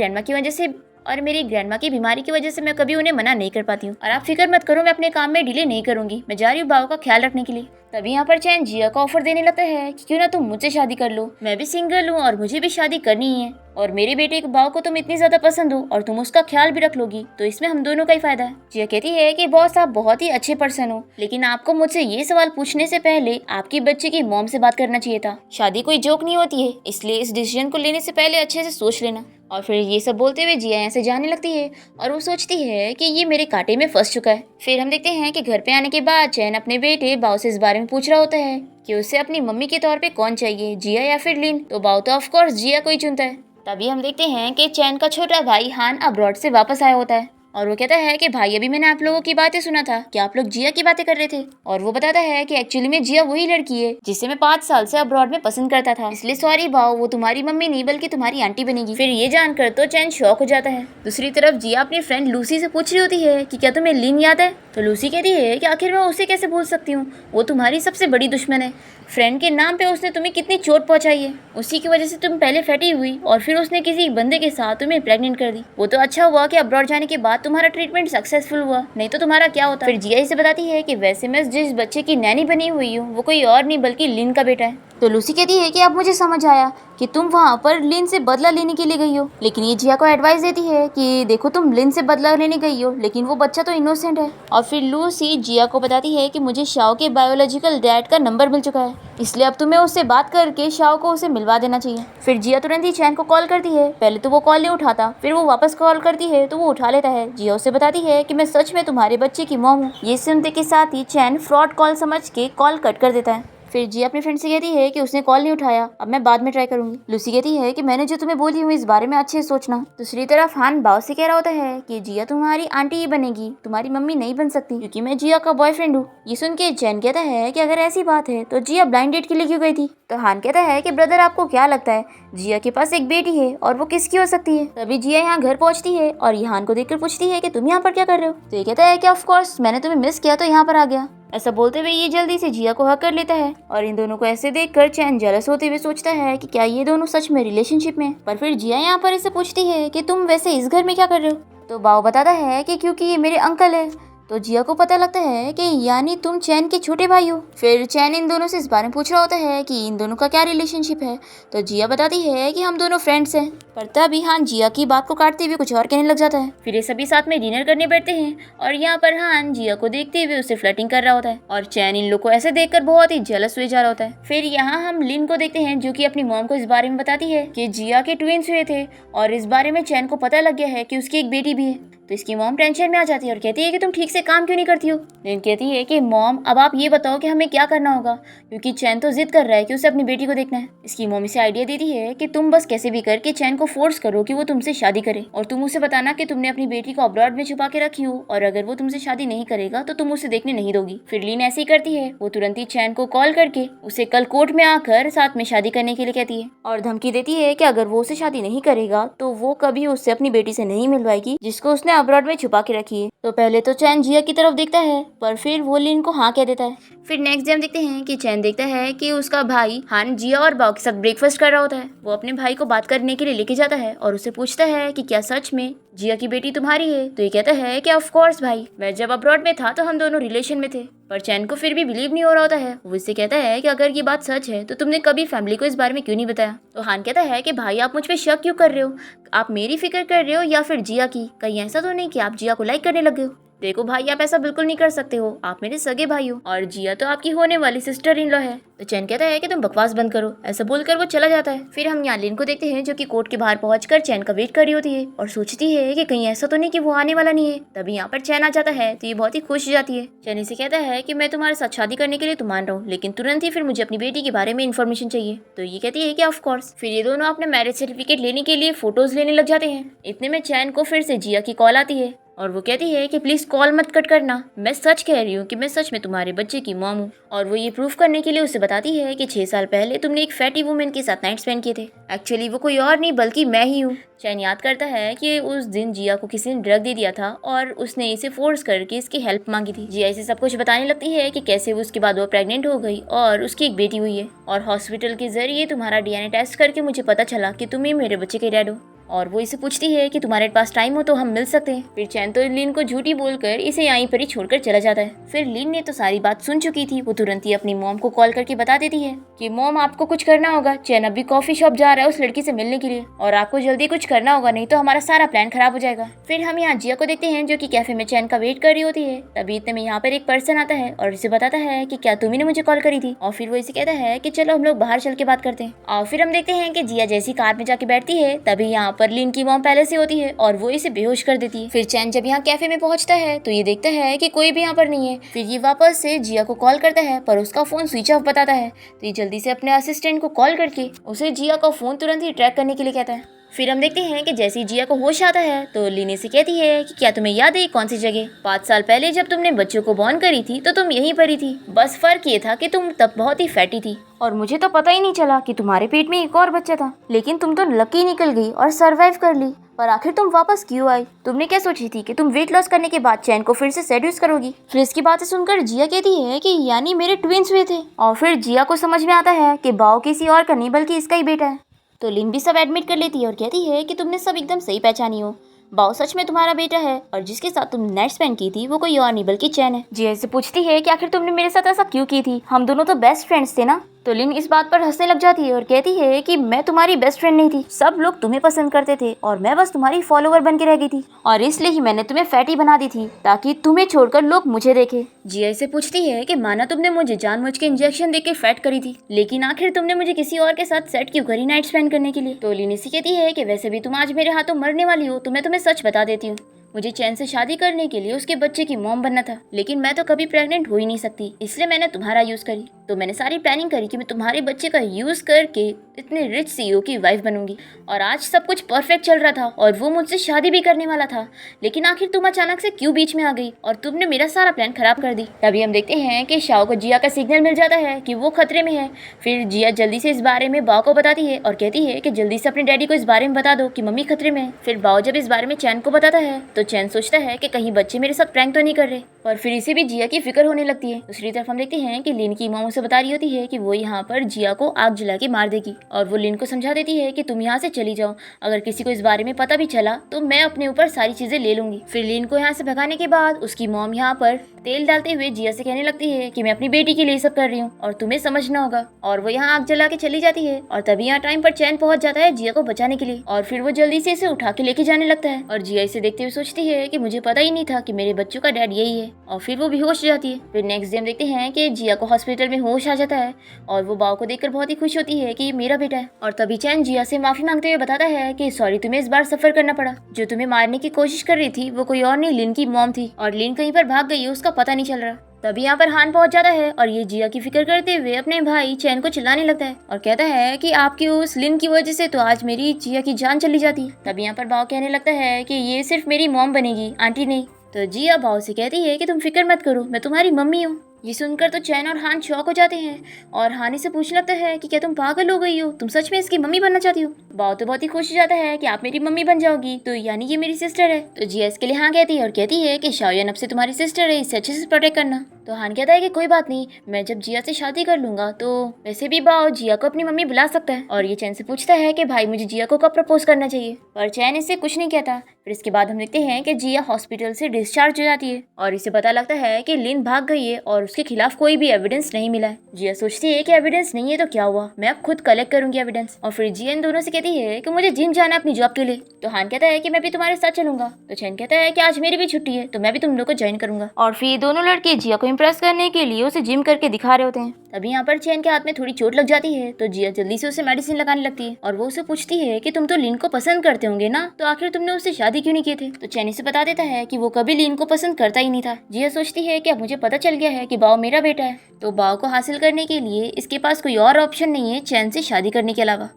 Speaker 1: ग्रैंडमा की बीमारी की वजह से मैं कभी उन्हें मना नहीं कर पाती हूँ। और आप फिक्र मत करो, मैं अपने काम में डिले नहीं करूंगी, मैं जा रही हूँ बाबा का ख्याल रखने के लिए। तभी यहाँ पर चैन जिया को ऑफर देने लगता है कि क्यों ना तुम मुझसे शादी कर लो, मैं भी सिंगल हूँ और मुझे भी शादी करनी ही है, और मेरे बेटे के बाव को तुम इतनी ज्यादा पसंद हो और तुम उसका ख्याल भी रख लोगी तो इसमें हम दोनों का ही फायदा है। जिया कहती है कि बॉस आप बहुत ही अच्छे पर्सन हो, लेकिन आपको मुझसे ये सवाल पूछने से पहले आपकी बच्चे की मॉम से बात करना चाहिए था। शादी कोई जोक नहीं होती है, इसलिए इस डिसीजन को लेने से पहले अच्छे से सोच लेना। और फिर ये सब बोलते हुए जिया यहाँ से जाने लगती है और वो सोचती है कि ये मेरे कांटे में फंस चुका है। फिर हम देखते हैं कि घर पे आने के बाद चैन अपने बेटे बाव से इस बारे में पूछ रहा होता है कि उसे अपनी मम्मी के तौर पे कौन चाहिए, जिया या फिर लिन। तो बाव तो ऑफकोर्स जिया को ही चुनता है। तभी हम देखते हैं कि चैन का छोटा भाई हान अब्रॉड से वापस आया होता है और वो कहता है कि भाई अभी मैंने आप लोगों की बातें सुना था कि आप लोग जिया की बातें कर रहे थे। और वो बताता है कि एक्चुअली में जिया वही लड़की है जिसे मैं 5 साल से अब्रॉड में पसंद करता था, इसलिए सॉरी भाव, वो तुम्हारी मम्मी नहीं बल्कि तुम्हारी आंटी बनेगी। फिर ये जानकर तो चैन शॉक हो जाता है। दूसरी तरफ जिया अपनी फ्रेंड लूसी से पूछ रही होती है कि क्या तुम्हें लिन याद है। तो लूसी कहती है कि आखिर मैं उसे कैसे भूल सकती हूँ, वो तुम्हारी सबसे बड़ी दुश्मन है। फ्रेंड के नाम पे उसने तुम्हें कितनी चोट पहुंचाई है, उसी की वजह से तुम पहले फैटी हुई और फिर उसने किसी बंदे के साथ तुम्हें प्रेग्नेंट कर दी। वो तो अच्छा हुआ कि अब्रॉड जाने के बाद तुम्हारा ट्रीटमेंट सक्सेसफुल हुआ, नहीं तो तुम्हारा क्या होता। फिर जिया इसे बताती है कि वैसे मैं जिस बच्चे की नैनी बनी हुई हूँ वो कोई और नहीं बल्कि लिन का बेटा है। तो लूसी कहती है कि अब मुझे समझ आया कि तुम वहाँ पर लिन से बदला लेने के लिए गई हो, लेकिन ये जिया को एडवाइस देती है कि देखो तुम लिन से बदला लेने गई हो लेकिन वो बच्चा तो इनोसेंट है। और फिर लूसी जिया को बताती है कि मुझे शाओ के बायोलॉजिकल डैड का नंबर मिल चुका है, इसलिए अब तुम्हें उससे बात करके शाओ को उसे मिलवा देना चाहिए। फिर जिया तुरंत ही चैन को कॉल करती है, पहले तो वो कॉल नहीं उठाता, फिर वो वापस कॉल करती है तो वो उठा लेता है। जिया उसे बताती है कि मैं सच में तुम्हारे बच्चे की मॉम हूँ। ये सुनते के साथ ही चैन फ्रॉड कॉल समझ के कॉल कट कर देता है। फिर जिया अपनी फ्रेंड से कहती है कि उसने कॉल नहीं उठाया, अब मैं बाद में ट्राई करूंगी। लूसी कहती है कि मैंने जो तुम्हें बोली हूँ इस बारे में अच्छे से सोचना। दूसरी तरफ हान बाव से कह रहा होता है कि जिया तुम्हारी आंटी ही बनेगी, तुम्हारी मम्मी नहीं बन सकती क्योंकि मैं जिया का बॉयफ्रेंड हूँ। ये सुन के चैन कहता है कि अगर ऐसी बात है तो जिया ब्लाइंड डेट के लिए क्यों गई थी। तो हान कहता है कि ब्रदर आपको क्या लगता है जिया के पास एक बेटी है और वो किसकी हो सकती है। तभी जिया यहाँ घर पहुंचती है और हान को देखकर पूछती है कि तुम यहाँ पर क्या कर रहे हो। तो ये कहता है कि ऑफ कोर्स मैंने तुम्हें मिस किया तो यहाँ पर आ गया। ऐसा बोलते हुए ये जल्दी से जिया को हक कर लेता है और इन दोनों को ऐसे देखकर चैन जेलस होते हुए सोचता है कि क्या ये दोनों सच में रिलेशनशिप में। पर फिर जिया यहाँ पर इसे पूछती है कि तुम वैसे इस घर में क्या कर रहे हो। तो बाव बताता है कि क्योंकि ये मेरे अंकल है। तो जिया को पता लगता है कि यानी तुम चैन के छोटे भाई हो। फिर चैन इन दोनों से इस बारे में पूछ रहा होता है कि इन दोनों का क्या रिलेशनशिप है। तो जिया बताती है कि हम दोनों फ्रेंड्स हैं। पर तभी हान जिया की बात को काटते हुए कुछ और कहने लग जाता है। फिर ये सभी साथ में डिनर करने बैठते हैं और यहाँ पर हान जिया को देखते हुए उसे फ्लर्टिंग कर रहा होता है और चैन इन लोग को ऐसे देखकर बहुत ही जेलस हुए जा रहा होता है। फिर यहाँ हम लिन को देखते हैं जो कि अपनी मॉम को इस बारे में बताती है कि जिया के ट्विंस हुए थे और इस बारे में चैन को पता लग गया है कि उसकी एक बेटी भी है। तो इसकी मॉम टेंशन में आ जाती है और कहती है कि तुम ठीक से काम क्यों नहीं करती हो। लिन कहती है कि मॉम अब आप ये बताओ कि हमें क्या करना होगा, क्योंकि चैन तो जिद कर रहा है कि उसे अपनी बेटी को देखना है। इसकी मॉम इसे आइडिया देती है कि तुम बस कैसे भी करके चैन को फोर्स करो कि वो तुमसे शादी करे और तुम उसे बताना कि तुमने अपनी बेटी को अब्रॉड में छुपा के रखी हो और अगर वो तुमसे शादी नहीं करेगा तो तुम उसे देखने नहीं दोगी। फिर लिन ऐसे ही करती है, वो तुरंत ही चैन को कॉल करके उसे कल कोर्ट में आकर साथ में शादी करने के लिए कहती है और धमकी देती है कि अगर वो उसे शादी नहीं करेगा तो वो कभी उससे अपनी बेटी से नहीं मिलवाएगी जिसको उसने अब्रॉड में छुपा के रखी है। तो पहले तो चैन जिया की तरफ देखता है पर फिर वो लिन को हाँ कह देता है। फिर नेक्स्ट डे हम देखते हैं कि चैन देखता है कि उसका भाई हान जिया और बाव के साथ ब्रेकफास्ट कर रहा होता है। वो अपने भाई को बात करने के लिए लेके जाता है और उसे पूछता है कि क्या सच में जिया की बेटी तुम्हारी है। तो ये कहता है कि ऑफ कोर्स भाई, मैं जब अब्रॉड में था तो हम दोनों रिलेशन में थे। पर चैन को फिर भी बिलीव नहीं हो रहा होता है। वो इससे कहता है कि अगर ये बात सच है तो तुमने कभी फैमिली को इस बारे में क्यों नहीं बताया। तो हान कहता है कि भाई आप मुझ पे शक क्यों कर रहे हो, आप मेरी फिक्र कर रहे हो या फिर जिया की, कहीं ऐसा तो नहीं कि आप जिया को लाइक करने लगे हो। देखो भाई आप ऐसा बिल्कुल नहीं कर सकते हो, आप मेरे सगे भाई हो और जिया तो आपकी होने वाली सिस्टर इन लॉ है। तो चैन कहता है कि तुम बकवास बंद करो, ऐसा बोलकर वो चला जाता है। फिर हम यहाँ लिन को देखते हैं जो कि कोर्ट के बाहर पहुंचकर चैन का वेट कर रही होती है और सोचती है कि कहीं ऐसा तो नहीं कि वो आने वाला नहीं है। तभी यहाँ पर चैन आ जाता है तो ये बहुत ही खुश हो जाती है। चैन इसे कहता है कि मैं तुम्हारे साथ शादी करने के लिए तो मान रहा हूँ, लेकिन तुरंत ही फिर मुझे अपनी बेटी के बारे में इन्फॉर्मेशन चाहिए। तो ये कहती है कि ऑफ कोर्स। फिर ये दोनों अपने मैरिज सर्टिफिकेट लेने के लिए फोटोज लेने लग जाते हैं। इतने में चैन को फिर से जिया की कॉल आती है और वो कहती है कि प्लीज कॉल मत कट करना, मैं सच कह रही हूँ कि मैं सच में तुम्हारे बच्चे की मॉम हूँ। और वो ये प्रूफ करने के लिए उसे बताती है कि 6 साल पहले तुमने एक फैटी वुमेन के साथ नाइट स्पेंड किए थे। एक्चुअली वो कोई और नहीं बल्कि मैं ही हूँ। चैन याद करता है कि उस दिन जिया को किसी ने ड्रग दे दिया था और उसने इसे फोर्स करके इसकी हेल्प मांगी थी। जिया इसे सब कुछ बताने लगती है कि कैसे उसके बाद वो प्रेग्नेंट हो गई और उसकी एक बेटी हुई है और हॉस्पिटल के जरिए तुम्हारा डीएनए टेस्ट करके मुझे पता चला कि तुम ही मेरे बच्चे के डैड हो। और वो इसे पूछती है कि तुम्हारे पास टाइम हो तो हम मिल सकते हैं। फिर चैन तो लिन को झूठी बोलकर इसे यहीं पर ही छोड़कर चला जाता है। फिर लिन ने तो सारी बात सुन चुकी थी, वो तुरंत ही अपनी मॉम को कॉल करके बता देती है कि मॉम आपको कुछ करना होगा, चैन अभी कॉफी शॉप जा रहा है उस लड़की से मिलने के लिए और आपको जल्दी कुछ करना होगा नहीं तो हमारा सारा प्लान खराब हो जाएगा। फिर हम यहाँ जिया को देखते हैं जो कि कैफे में चैन का वेट कर रही होती है। तभी इतने में यहाँ पर एक पर्सन आता है और इसे बताता है कि क्या तुम्ही ने मुझे कॉल करी थी। और फिर वो इसे कहता है कि चलो हम लोग बाहर चल के बात करते हैं। और फिर हम देखते हैं कि जिया जैसी कार में जाके बैठती है तभी यहाँ पर लिन की मॉम से होती है और वो इसे बेहोश कर देती है। फिर चैन जब यहाँ कैफे में पहुंचता है तो ये देखता है कि कोई भी यहाँ पर नहीं है। फिर ये वापस से जिया को कॉल करता है पर उसका फोन स्विच ऑफ बताता है। तो ये जल्दी से अपने असिस्टेंट को कॉल करके उसे जिया का फोन तुरंत ही ट्रैक करने के लिए कहता है। फिर हम देखते हैं कि जैसे ही जिया को होश आता है तो लिन से कहती है कि क्या तुम्हें याद है कौन सी जगह 5 साल पहले जब तुमने बच्चों को बॉर्न करी थी तो तुम यहीं पर ही थी, बस फर्क ये था कि तुम तब बहुत ही फैटी थी और मुझे तो पता ही नहीं चला कि तुम्हारे पेट में एक और बच्चा था, लेकिन तुम तो लकी निकल गई और सरवाइव कर ली। पर आखिर तुम वापस क्यों आई? तुमने क्या सोची थी कि तुम वेट लॉस करने के बाद चैन को फिर से सेड्यूस करोगी? फिर इसकी बातें सुनकर जिया कहती है कि यानी मेरे ट्विंस हुए थे, और फिर जिया को समझ में आता है कि बाओ किसी और का नहीं बल्कि इसका ही बेटा है। तो लिन भी सब एडमिट कर लेती है और कहती है कि तुमने सब एकदम सही पहचानी हो, बाओ सच में तुम्हारा बेटा है और जिसके साथ तुम नाइट स्पेंड की थी वो कोई और नहीं बल्कि चैन है। जिया से पूछती है कि आखिर तुमने मेरे साथ ऐसा क्यों की थी, हम दोनों तो बेस्ट फ्रेंड्स थे ना। तो लिन इस बात पर हंसने लग जाती है और कहती है कि मैं तुम्हारी बेस्ट फ्रेंड नहीं थी, सब लोग तुम्हें पसंद करते थे और मैं बस तुम्हारी फॉलोवर बन के रह गई थी, और इसलिए ही मैंने तुम्हें फैटी बना दी थी ताकि तुम्हें छोड़कर लोग मुझे देखे। जिया से पूछती है कि माना तुमने मुझे जानबूझ के इंजेक्शन देके फैट करी थी, लेकिन आखिर तुमने मुझे किसी और के साथ सेट क्यों करी नाइट स्पेंड करने के लिए? तो लिन इसी कहती है कि वैसे भी तुम आज मेरे हाथों मरने वाली हो, तो मैं तुम्हें सच बता देती हूँ, मुझे चैन से शादी करने के लिए उसके बच्चे की मॉम बनना था, लेकिन मैं तो कभी प्रेग्नेंट हो ही नहीं सकती, इसलिए मैंने तुम्हारा यूज करी। तो मैंने सारी प्लानिंग करी कि मैं तुम्हारे बच्चे का यूज करके इतने रिच सीईओ की वाइफ बनूंगी, और आज सब कुछ परफेक्ट चल रहा था और वो मुझसे शादी भी करने वाला था, लेकिन आखिर तुम अचानक से क्यों बीच में आ गई और तुमने मेरा सारा प्लान खराब कर दी। तभी हम देखते हैं कि शाओ को जिया का सिग्नल मिल जाता है कि वो खतरे में है। फिर जिया जल्दी से इस बारे में बाओ को बताती है और कहती है कि जल्दी से अपने डैडी को इस बारे में बता दो कि मम्मी खतरे में है। फिर बाओ जब इस बारे में चैन को बताता है तो चैन सोचता है कि कहीं बच्चे मेरे साथ प्रैंक तो नहीं कर रहे, और फिर इसे भी जिया की फिक्र होने लगती है। दूसरी तरफ हम देखते हैं कि लिन की माँ उसे बता रही होती है कि वो यहाँ पर जिया को आग जला के मार देगी, और वो लिन को समझा देती है कि तुम यहाँ से चली जाओ, अगर किसी को इस बारे में पता भी चला तो मैं अपने ऊपर सारी चीजें ले लूंगी। फिर लिन को यहाँ से भगाने के बाद उसकी मॉम यहाँ पर तेल डालते हुए जिया से कहने लगती है कि मैं अपनी बेटी के लिए सब कर रही हूँ और तुम्हें समझना होगा, और वो यहाँ आग जला के चली जाती है। और तभी यहाँ टाइम पर चैन पहुंच जाता है जिया को बचाने के लिए, और फिर वो जल्दी से इसे उठा के लेके जाने लगता है, और जिया इसे देखते हुए सोचती है कि मुझे पता ही नहीं था कि मेरे बच्चों का डैड यही है, और फिर वो बेहोश हो जाती है। फिर नेक्स्ट डे हम देखते हैं कि जिया को हॉस्पिटल में होश आ जाता है और वो बाओ को देखकर बहुत ही खुश होती है कि ये मेरा बेटा है। और तभी चैन जिया से माफी मांगते हुए बताता है कि सॉरी तुम्हें इस बार सफर करना पड़ा, जो तुम्हें मारने की कोशिश कर रही थी वो कोई और नहीं लिन की मॉम थी, और लिन कहीं पर भाग गई है, उसका पता नहीं चल रहा। तभी यहाँ पर हान पहुंच जाता है और ये जिया की फिक्र करते हुए अपने भाई चैन को चिल्लाने लगता है और कहता है कि आपकी उस लिन की वजह से तो आज मेरी जिया की जान चली जाती। तभी यहाँ पर बाओ कहने लगता है कि ये सिर्फ मेरी मॉम बनेगी, आंटी नहीं। तो जिया बाओ से कहती है कि तुम फिक्र मत करो, मैं तुम्हारी मम्मी हूँ। ये सुनकर तो चैन और हान शॉक हो जाते हैं और हानी से पूछने लगता है कि क्या तुम पागल हो गई हो, तुम सच में इसकी मम्मी बनना चाहती हो? बाओ तो बहुत ही खुश हो जाता है कि आप मेरी मम्मी बन जाओगी, तो यानी ये मेरी सिस्टर है। तो जिया इसके लिए हाँ कहती है और कहती है कि शाओयन अब से तुम्हारी सिस्टर है, इसे अच्छे से प्रोटेक्ट करना। तो हान कहता है कि कोई बात नहीं, मैं जब जिया से शादी कर लूंगा तो वैसे भी बाओ जिया को अपनी मम्मी बुला सकता है। और ये चैन से पूछता है कि भाई मुझे जिया को कब प्रपोज करना चाहिए, पर चैन इससे कुछ नहीं कहता। फिर इसके बाद हम देखते हैं कि जिया हॉस्पिटल से डिस्चार्ज हो जाती है और इसे पता लगता है कि लिन भाग गई है और उसके खिलाफ कोई भी एविडेंस नहीं मिला है। जिया सोचती है कि एविडेंस नहीं है तो क्या हुआ, मैं अब खुद कलेक्ट करूंगी एविडेंस। और फिर जिया इन दोनों से कहती है कि मुझे जिम जाना है अपनी जॉब के लिए। तो हान कहता है कि मैं भी तुम्हारे साथ चलूंगा। तो चैन कहता है कि आज मेरी भी छुट्टी है तो मैं भी तुम लोग को ज्वाइन करूंगा। और फिर दोनों लड़के जिया को इम्प्रेस करने के लिए उसे जिम करके दिखा रहे होते हैं। तभी यहाँ पर चैन के हाथ में थोड़ी चोट लग जाती है तो जिया जल्दी से उसे मेडिसिन लगाने लगती है और वो उसे पूछती है कि तुम तो लिन को पसंद करते होंगे ना, तो आखिर तुमने उससे शादी क्यों नहीं की थी? तो चैन इसे बता देता है कि वो कभी लिन को पसंद करता ही नहीं था। जिया सोचती है कि अब मुझे पता चल गया है कि बाओ मेरा बेटा है, तो बाओ को हासिल करने के लिए इसके पास कोई और ऑप्शन नहीं है चैन से शादी करने के अलावा।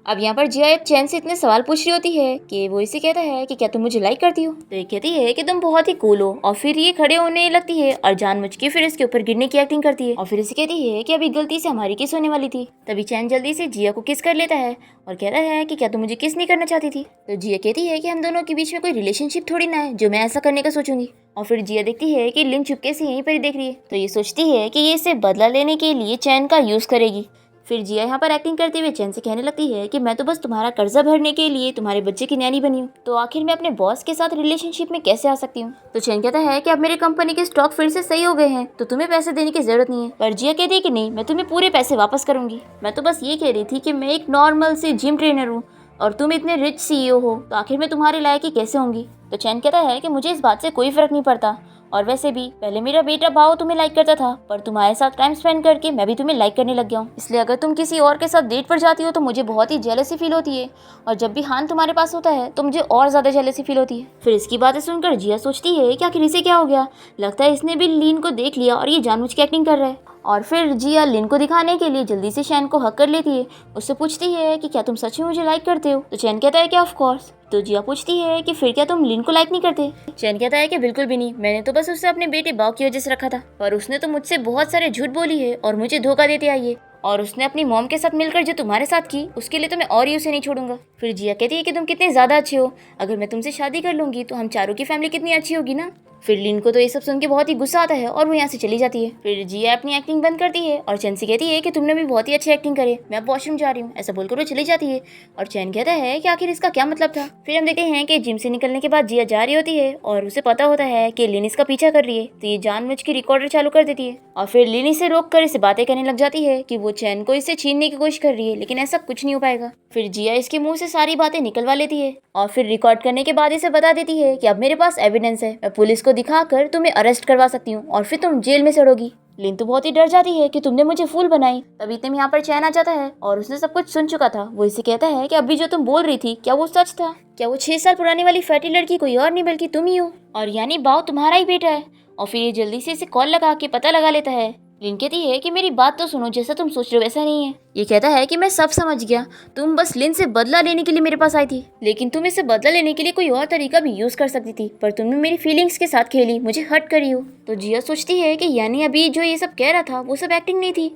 Speaker 1: अब यहाँ पर जिया चैन से इतने सवाल पूछ रही होती है कि वो इसे कहता है कि क्या तुम मुझे लाइक करती हो? तो ये कहती है कि तुम बहुत ही कूल हो, और फिर ये खड़े होने लगती है और जानबूझ के फिर इसके ऊपर गिरने की एक्टिंग करती है और फिर इसे कहती है कि अभी गलती से हमारी किस होने वाली थी। तभी चैन जल्दी से जिया को किस कर लेता है और कहता है कि क्या तुम मुझे किस नहीं करना चाहती थी? तो जिया कहती है कि हम दोनों के बीच में कोई रिलेशनशिप थोड़ी ना है जो मैं ऐसा करने का सोचूंगी। और फिर जिया देखती है कि लिन चुपके से यहीं पर ही देख रही है, तो ये सोचती है कि ये इसे बदला लेने के लिए चैन का यूज करेगी। फिर जिया यहाँ पर एक्टिंग करते हुए चैन से कहने लगती है कि मैं तो बस तुम्हारा कर्जा भरने के लिए तुम्हारे बच्चे की नैनी बनी हूँ, तो आखिर मैं अपने बॉस के साथ रिलेशनशिप में कैसे आ सकती हूँ? तो चैन कहता है कि अब मेरे कंपनी के स्टॉक फिर से सही हो गए हैं तो तुम्हें पैसे देने की जरूरत नहीं है। पर जिया कहती है कि नहीं, मैं तुम्हें पूरे पैसे वापस करूंगी, मैं तो बस ये कह रही थी कि मैं एक नॉर्मल से जिम ट्रेनर हूँ और तुम इतने रिच सीईओ हो, तो आखिर मैं तुम्हारे लायक ही कैसे होंगी? तो चैन कहता है कि मुझे इस बात से कोई फर्क नहीं पड़ता, और वैसे भी पहले मेरा बेटा बाओ तुम्हें लाइक करता था, पर तुम्हारे साथ टाइम स्पेंड करके मैं भी तुम्हें लाइक करने लग गया हूँ। इसलिए अगर तुम किसी और के साथ डेट पर जाती हो तो मुझे बहुत ही जेलसी फील होती है, और जब भी हान तुम्हारे पास होता है तो मुझे और ज्यादा जेलसी फील होती है। फिर इसकी बातें सुनकर जिया सोचती है कि आखिर इसे क्या हो गया, लगता है इसने भी लीन को देख लिया और ये जानबूझ के एक्टिंग कर रहा है। और फिर जिया लिन को दिखाने के लिए जल्दी से चैन को हक कर लेती है। उससे पूछती है कि क्या तुम सच में मुझे लाइक करते हो? तो चैन कहता है कि ऑफ कोर्स। तो जिया पूछती है कि फिर क्या तुम लिन को लाइक नहीं करते? चैन कहता है कि बिल्कुल भी नहीं, मैंने तो बस उसे अपने बेटे बाओ की वजह से रखा था, पर उसने तो मुझसे बहुत सारे झूठ बोली है और मुझे धोखा देते आई है, और उसने अपनी मॉम के साथ मिलकर जो तुम्हारे साथ की उसके लिए तो मैं और ही उसे नहीं छोड़ूंगा। फिर जिया कहती है कि तुम कितने ज्यादा अच्छे हो, अगर मैं तुमसे शादी कर लूंगी तो हम चारों की फैमिली कितनी अच्छी होगी ना। फिर लिन को तो ये सब सुन के बहुत ही गुस्सा आता है और वो यहाँ से चली जाती है। फिर जिया अपनी एक्टिंग बंद करती है और चैन से कहती है कि तुमने भी बहुत ही अच्छी एक्टिंग करे, मैं अब वॉशरूम जा रही हूँ। ऐसा बोलकर वो चली जाती है और चैन कहता है कि आखिर इसका क्या मतलब था। फिर हम देखते हैं कि जिम से निकलने के बाद जिया जा रही होती है और उसे पता होता है कि लिन इसका पीछा कर रही है, तो ये जानबूझ के रिकॉर्डर चालू कर देती है और फिर लिन इसे रोक कर इसे बातें करने लग जाती है कि वो चैन को इससे छीनने की कोशिश कर रही है, लेकिन ऐसा कुछ नहीं हो पाएगा। फिर जिया इसके मुंह से सारी बातें निकलवा लेती है और फिर रिकॉर्ड करने के बाद इसे बता देती है कि अब मेरे पास एविडेंस है, मैं पुलिस को दिखाकर तुम्हें अरेस्ट करवा सकती हूँ और फिर तुम जेल में सड़ोगी। लिन तो बहुत ही डर जाती है कि तुमने मुझे फूल बनाई। तभी इतने में यहाँ पर चैन आ जाता है और उसने सब कुछ सुन चुका था। वो इसे कहता है कि अभी जो तुम बोल रही थी क्या वो सच था? क्या वो 6 साल पुरानी वाली फैटी लड़की कोई और नहीं बल्कि तुम ही हो, और यानी बाओ तुम्हारा ही बेटा है? और फिर ये जल्दी से इसे कॉल लगा के पता लगा लेता है। लिन कहती है कि मेरी बात तो सुनो, जैसा तुम सोच रहे हो वैसा नहीं है। ये कहता है कि मैं सब समझ गया, तुम बस लिन से बदला लेने के लिए मेरे पास आई थी, लेकिन तुम इसे बदला लेने के लिए कोई और तरीका भी यूज कर सकती थी, पर तुमने मेरी फीलिंग्स के साथ खेली, मुझे हर्ट करी हो। तो जिया सोचती है कि यानी अभी जो ये सब कह रहा था वो सब एक्टिंग नहीं थी।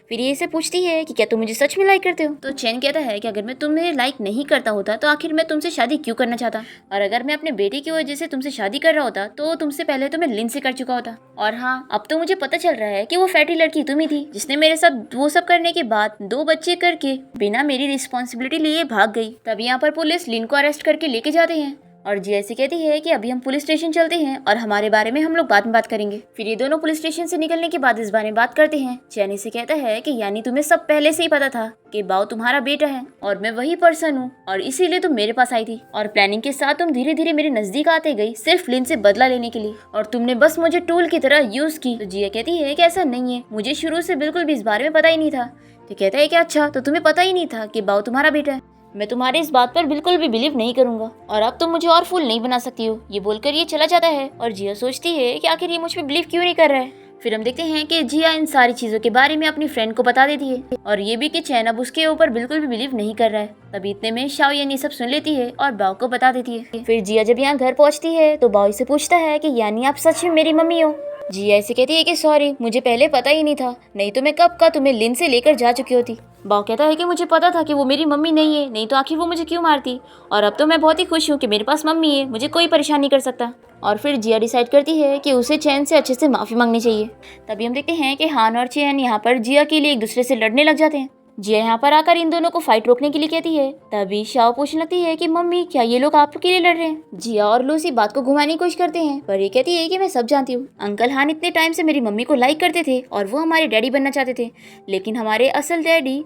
Speaker 1: फिर ये इसे पूछती है कि क्या तुम मुझे सच में लाइक करते हो? तो चैन कहता है कि अगर मैं तुम्हें लाइक नहीं करता होता तो आखिर मैं तुमसे शादी क्यों करना चाहता, और अगर मैं अपने बेटे की वजह से तुमसे शादी कर रहा होता तो तुमसे पहले तो मैं लिन से कर चुका होता। और हाँ, अब तो मुझे पता चल रहा है कि वो फैटी लड़की तुम ही थी जिसने मेरे साथ वो सब करने के बाद 2 बच्चे करके बिना मेरी रिस्पॉन्सिबिलिटी लिए भाग गई। तब यहाँ पर पुलिस लिन को अरेस्ट करके लेके जाते हैं और जिया से कहती है कि अभी हम पुलिस स्टेशन चलते हैं और हमारे बारे में हम लोग बाद में बात करेंगे। फिर ये दोनों पुलिस स्टेशन से निकलने के बाद इस बारे में बात करते हैं। चैनी से कहता है कि यानी तुम्हें सब पहले से ही पता था कि बाओ तुम्हारा बेटा है और मैं वही पर्सन हूँ, और इसीलिए तुम मेरे पास आई थी, और प्लानिंग के साथ तुम धीरे धीरे मेरे नजदीक आते गई सिर्फ लिन से बदला लेने के लिए, और तुमने बस मुझे टूल की तरह यूज की। तो जिया कहती है कि ऐसा नहीं है, मुझे शुरू से बिल्कुल भी इस बारे में पता ही नहीं था। तो कहता है कि अच्छा, तो तुम्हें पता ही नहीं था कि बाओ तुम्हारा बेटा है? मैं तुम्हारी इस बात पर बिल्कुल भी बिलीव नहीं करूंगा, और अब तुम मुझे और फूल नहीं बना सकती हो। ये बोलकर ये चला जाता है और जिया सोचती है कि आखिर ये मुझ पे बिलीव क्यों नहीं कर रहा है। फिर हम देखते हैं कि जिया इन सारी चीजों के बारे में अपनी फ्रेंड को बता देती है, और ये भी कि चैन अब उसके ऊपर बिल्कुल भी बिलीव नहीं कर रहा है। तभी इतने में शाओ ये सब सुन लेती है और बाओ को बता देती है। फिर जिया जब यहाँ घर पहुंचती है तो बाओ से पूछता है कि यानी आप सच में मेरी मम्मी हो? जिया ऐसे कहती है कि सॉरी, मुझे पहले पता ही नहीं था, नहीं तो मैं कब का तुम्हें लिन से लेकर जा चुकी होती। बाओ कहता है कि मुझे पता था कि वो मेरी मम्मी नहीं है, नहीं तो आखिर वो मुझे क्यों मारती, और अब तो मैं बहुत ही खुश हूँ कि मेरे पास मम्मी है, मुझे कोई परेशान नहीं कर सकता। और फिर जिया डिसाइड करती है कि उसे चैन से अच्छे से माफी मांगनी चाहिए। तभी हम देखते हैं कि हान और चैन यहाँ पर जिया के लिए एक दूसरे से लड़ने लग जाते हैं। जिया यहाँ पर आकर इन दोनों को फाइट रोकने के लिए कहती है। तभी शाओ पूछने लगती है कि मम्मी, क्या ये लोग आपके लिए लड़ रहे हैं? जिया और लूसी बात को घुमाने की कोशिश करते हैं, पर ये कहती है कि मैं सब जानती हूँ। अंकल हान इतने टाइम से मेरी मम्मी को लाइक करते थे और वो हमारे डैडी बनना चाहते थे, लेकिन हमारे असल डैडी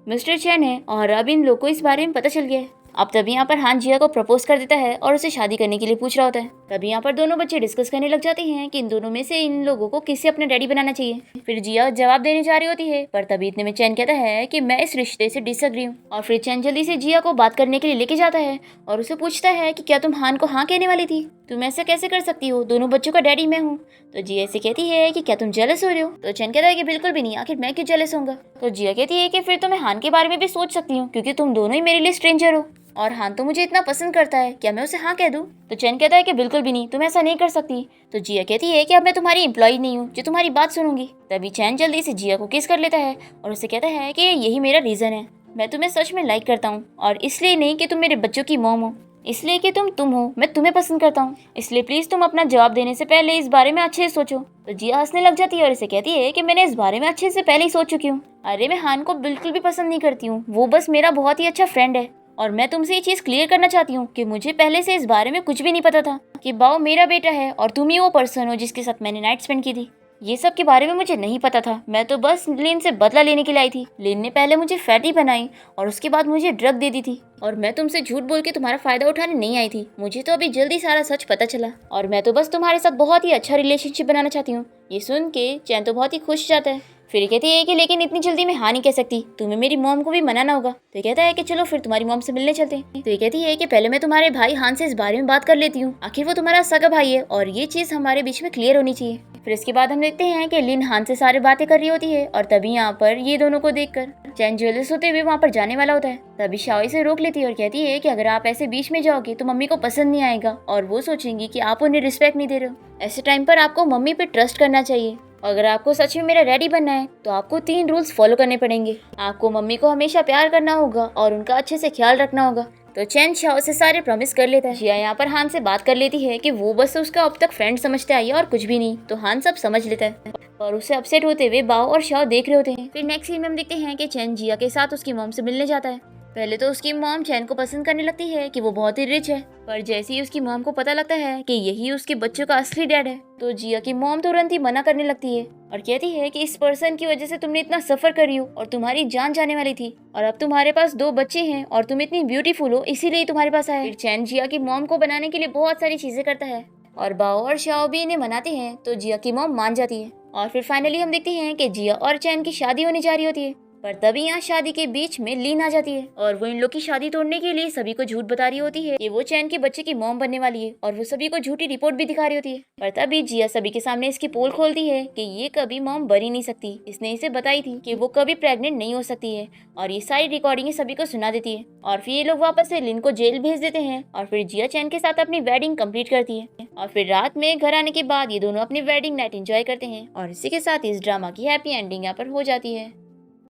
Speaker 1: मिस्टर चैन है, और अब इन लोग को इस बारे में पता चल गया है। अब तभी यहाँ पर हान जिया को प्रपोज कर देता है और उसे शादी करने के लिए पूछ रहा होता है। तभी यहाँ पर दोनों बच्चे डिस्कस करने लग जाते हैं कि इन दोनों में से इन लोगों को किसे अपने डैडी बनाना चाहिए। फिर जिया जवाब देने जा रही होती है, पर तभी इतने में चैन कहता है कि मैं इस रिश्ते से डिसएग्री हूँ। और फिर चैन जल्दी से जिया को बात करने के लिए लेके जाता है और उसे पूछता है कि क्या तुम हान को हाँ कहने वाली थी? तुम ऐसा कैसे कर सकती हो, दोनों बच्चों का डैडी मैं हूँ। तो जिया ऐसे कहती है कि क्या तुम जेलस हो रहे हो? तो चैन कहता है कि बिल्कुल भी नहीं, आखिर मैं क्यों जेलस होऊंगा। तो जिया कहती है कि फिर तो मैं हान के बारे में भी सोच सकती हूँ, क्योंकि तुम दोनों ही मेरे लिए स्ट्रेंजर हो, और हान तो मुझे इतना पसंद करता है, क्या मैं उसे हाँ कह दूं? तो चैन कहता है कि बिल्कुल भी नहीं, तुम ऐसा नहीं कर सकती। तो जिया कहती है कि अब मैं तुम्हारी एम्प्लॉय नहीं हूँ जो तुम्हारी बात सुनूंगी। तभी चैन जल्दी से जिया को किस कर लेता है और उसे कहता है कि यही मेरा रीजन है, मैं तुम्हें सच में लाइक करता हूँ, और इसलिए नहीं कि तुम मेरे बच्चों की मॉम हो, इसलिए कि तुम हो, मैं तुम्हें पसंद करता हूँ। इसलिए प्लीज तुम अपना जवाब देने से पहले इस बारे में अच्छे से सोचो। तो जिया हंसने लग जाती है और इसे कहती है कि मैंने इस बारे में अच्छे से पहले ही सोच चुकी हूँ। अरे मैं हान को बिल्कुल भी पसंद नहीं करती हूँ, वो बस मेरा बहुत ही अच्छा फ्रेंड है, और मैं तुमसे ये चीज क्लियर करना चाहती हूँ कि मुझे पहले से इस बारे में कुछ भी नहीं पता था कि बाओ मेरा बेटा है और तुम ही वो पर्सन हो जिसके साथ मैंने नाइट स्पेंड की थी। ये सब के बारे में मुझे नहीं पता था, मैं तो बस लिन से बदला लेने के लिए आई थी। लिन ने पहले मुझे फैटी बनाई और उसके बाद मुझे ड्रग दे दी थी, और मैं तुमसे झूठ बोल के तुम्हारा फायदा उठाने नहीं आई थी। मुझे तो अभी जल्दी सारा सच पता चला और मैं तो बस तुम्हारे साथ बहुत ही अच्छा रिलेशनशिप बनाना चाहती हूँ। ये सुन के चैन तो बहुत ही खुश जाता है। फिर कहती है कि लेकिन इतनी जल्दी मैं हाँ नहीं कह सकती, तुम्हें मेरी मॉम को भी मनाना होगा। तो कहता है कि चलो फिर तुम्हारी मॉम से मिलने चलते हैं। तो ये कहती है कि पहले मैं तुम्हारे भाई हान से इस बारे में बात कर लेती हूँ, आखिर वो तुम्हारा सगा भाई है और ये चीज हमारे बीच में क्लियर होनी चाहिए। फिर इसके बाद हम देखते हैं कि लिन हान से सारी बातें कर रही होती है और तभी यहाँ पर ये दोनों को देखकर चैन ज्वेलर्स होते हुए वहाँ पर जाने वाला होता है। तभी शाओ इसे रोक लेती है और कहती है कि अगर आप ऐसे बीच में जाओगे तो मम्मी को पसंद नहीं आएगा और वो सोचेंगी कि आप उन्हें रिस्पेक्ट नहीं दे रहे हो। ऐसे टाइम पर आपको मम्मी पे ट्रस्ट करना चाहिए। अगर आपको सच में मेरा डैडी बनना है तो आपको 3 रूल्स फॉलो करने पड़ेंगे। आपको मम्मी को हमेशा प्यार करना होगा और उनका अच्छे से ख्याल रखना होगा। तो चैन शाओ से सारे प्रॉमिस कर लेता है। जिया यहाँ पर हान से बात कर लेती है कि वो बस उसका अब तक फ्रेंड समझते आई है और कुछ भी नहीं। तो हान सब समझ लेता है और उसे अपसेट होते हुए बाओ और शाओ देख रहे होते हैं। फिर नेक्स्ट सीन में हम देखते हैं कि चैन जिया के साथ उसकी मॉम से मिलने जाता है। पहले तो उसकी मॉम चैन को पसंद करने लगती है कि वो बहुत ही रिच है, पर जैसे ही उसकी मॉम को पता लगता है कि यही उसके बच्चों का असली डैड है तो जिया की मॉम तुरंत ही मना करने लगती है और कहती है कि इस पर्सन की वजह से तुमने इतना सफर करी हो और तुम्हारी जान जाने वाली थी और अब तुम्हारे पास 2 बच्चे हैं और तुम इतनी ब्यूटीफुल हो इसीलिए तुम्हारे पास आए। फिर चैन जिया की मॉम को बनाने के लिए बहुत सारी चीजें करता है और बाओ और शाओ भी इन्हें मनाते हैं तो जिया की मॉम मान जाती है और फिर फाइनली हम देखते हैं कि जिया और चैन की शादी होने जा रही होती है। पर तभी यहाँ शादी के बीच में लीन आ जाती है और वो इन लोग की शादी तोड़ने के लिए सभी को झूठ बता रही होती है कि वो चैन के बच्चे की मॉम बनने वाली है और वो सभी को झूठी रिपोर्ट भी दिखा रही होती है। पर तभी जिया सभी के सामने इसकी पोल खोलती है कि ये कभी मॉम बनी नहीं सकती। इसने इसे बताई थी कि वो कभी प्रेग्नेंट नहीं हो सकती है और ये सारी रिकॉर्डिंग सभी को सुना देती है और फिर ये लोग वापस से लिन को जेल भेज देते हैं और फिर जिया चैन के साथ अपनी वेडिंग कंप्लीट करती है और फिर रात में घर आने के बाद ये दोनों अपनी वेडिंग नाइट एंजॉय करते हैं और इसी के साथ इस ड्रामा की हैप्पी एंडिंग यहाँ पर हो जाती है।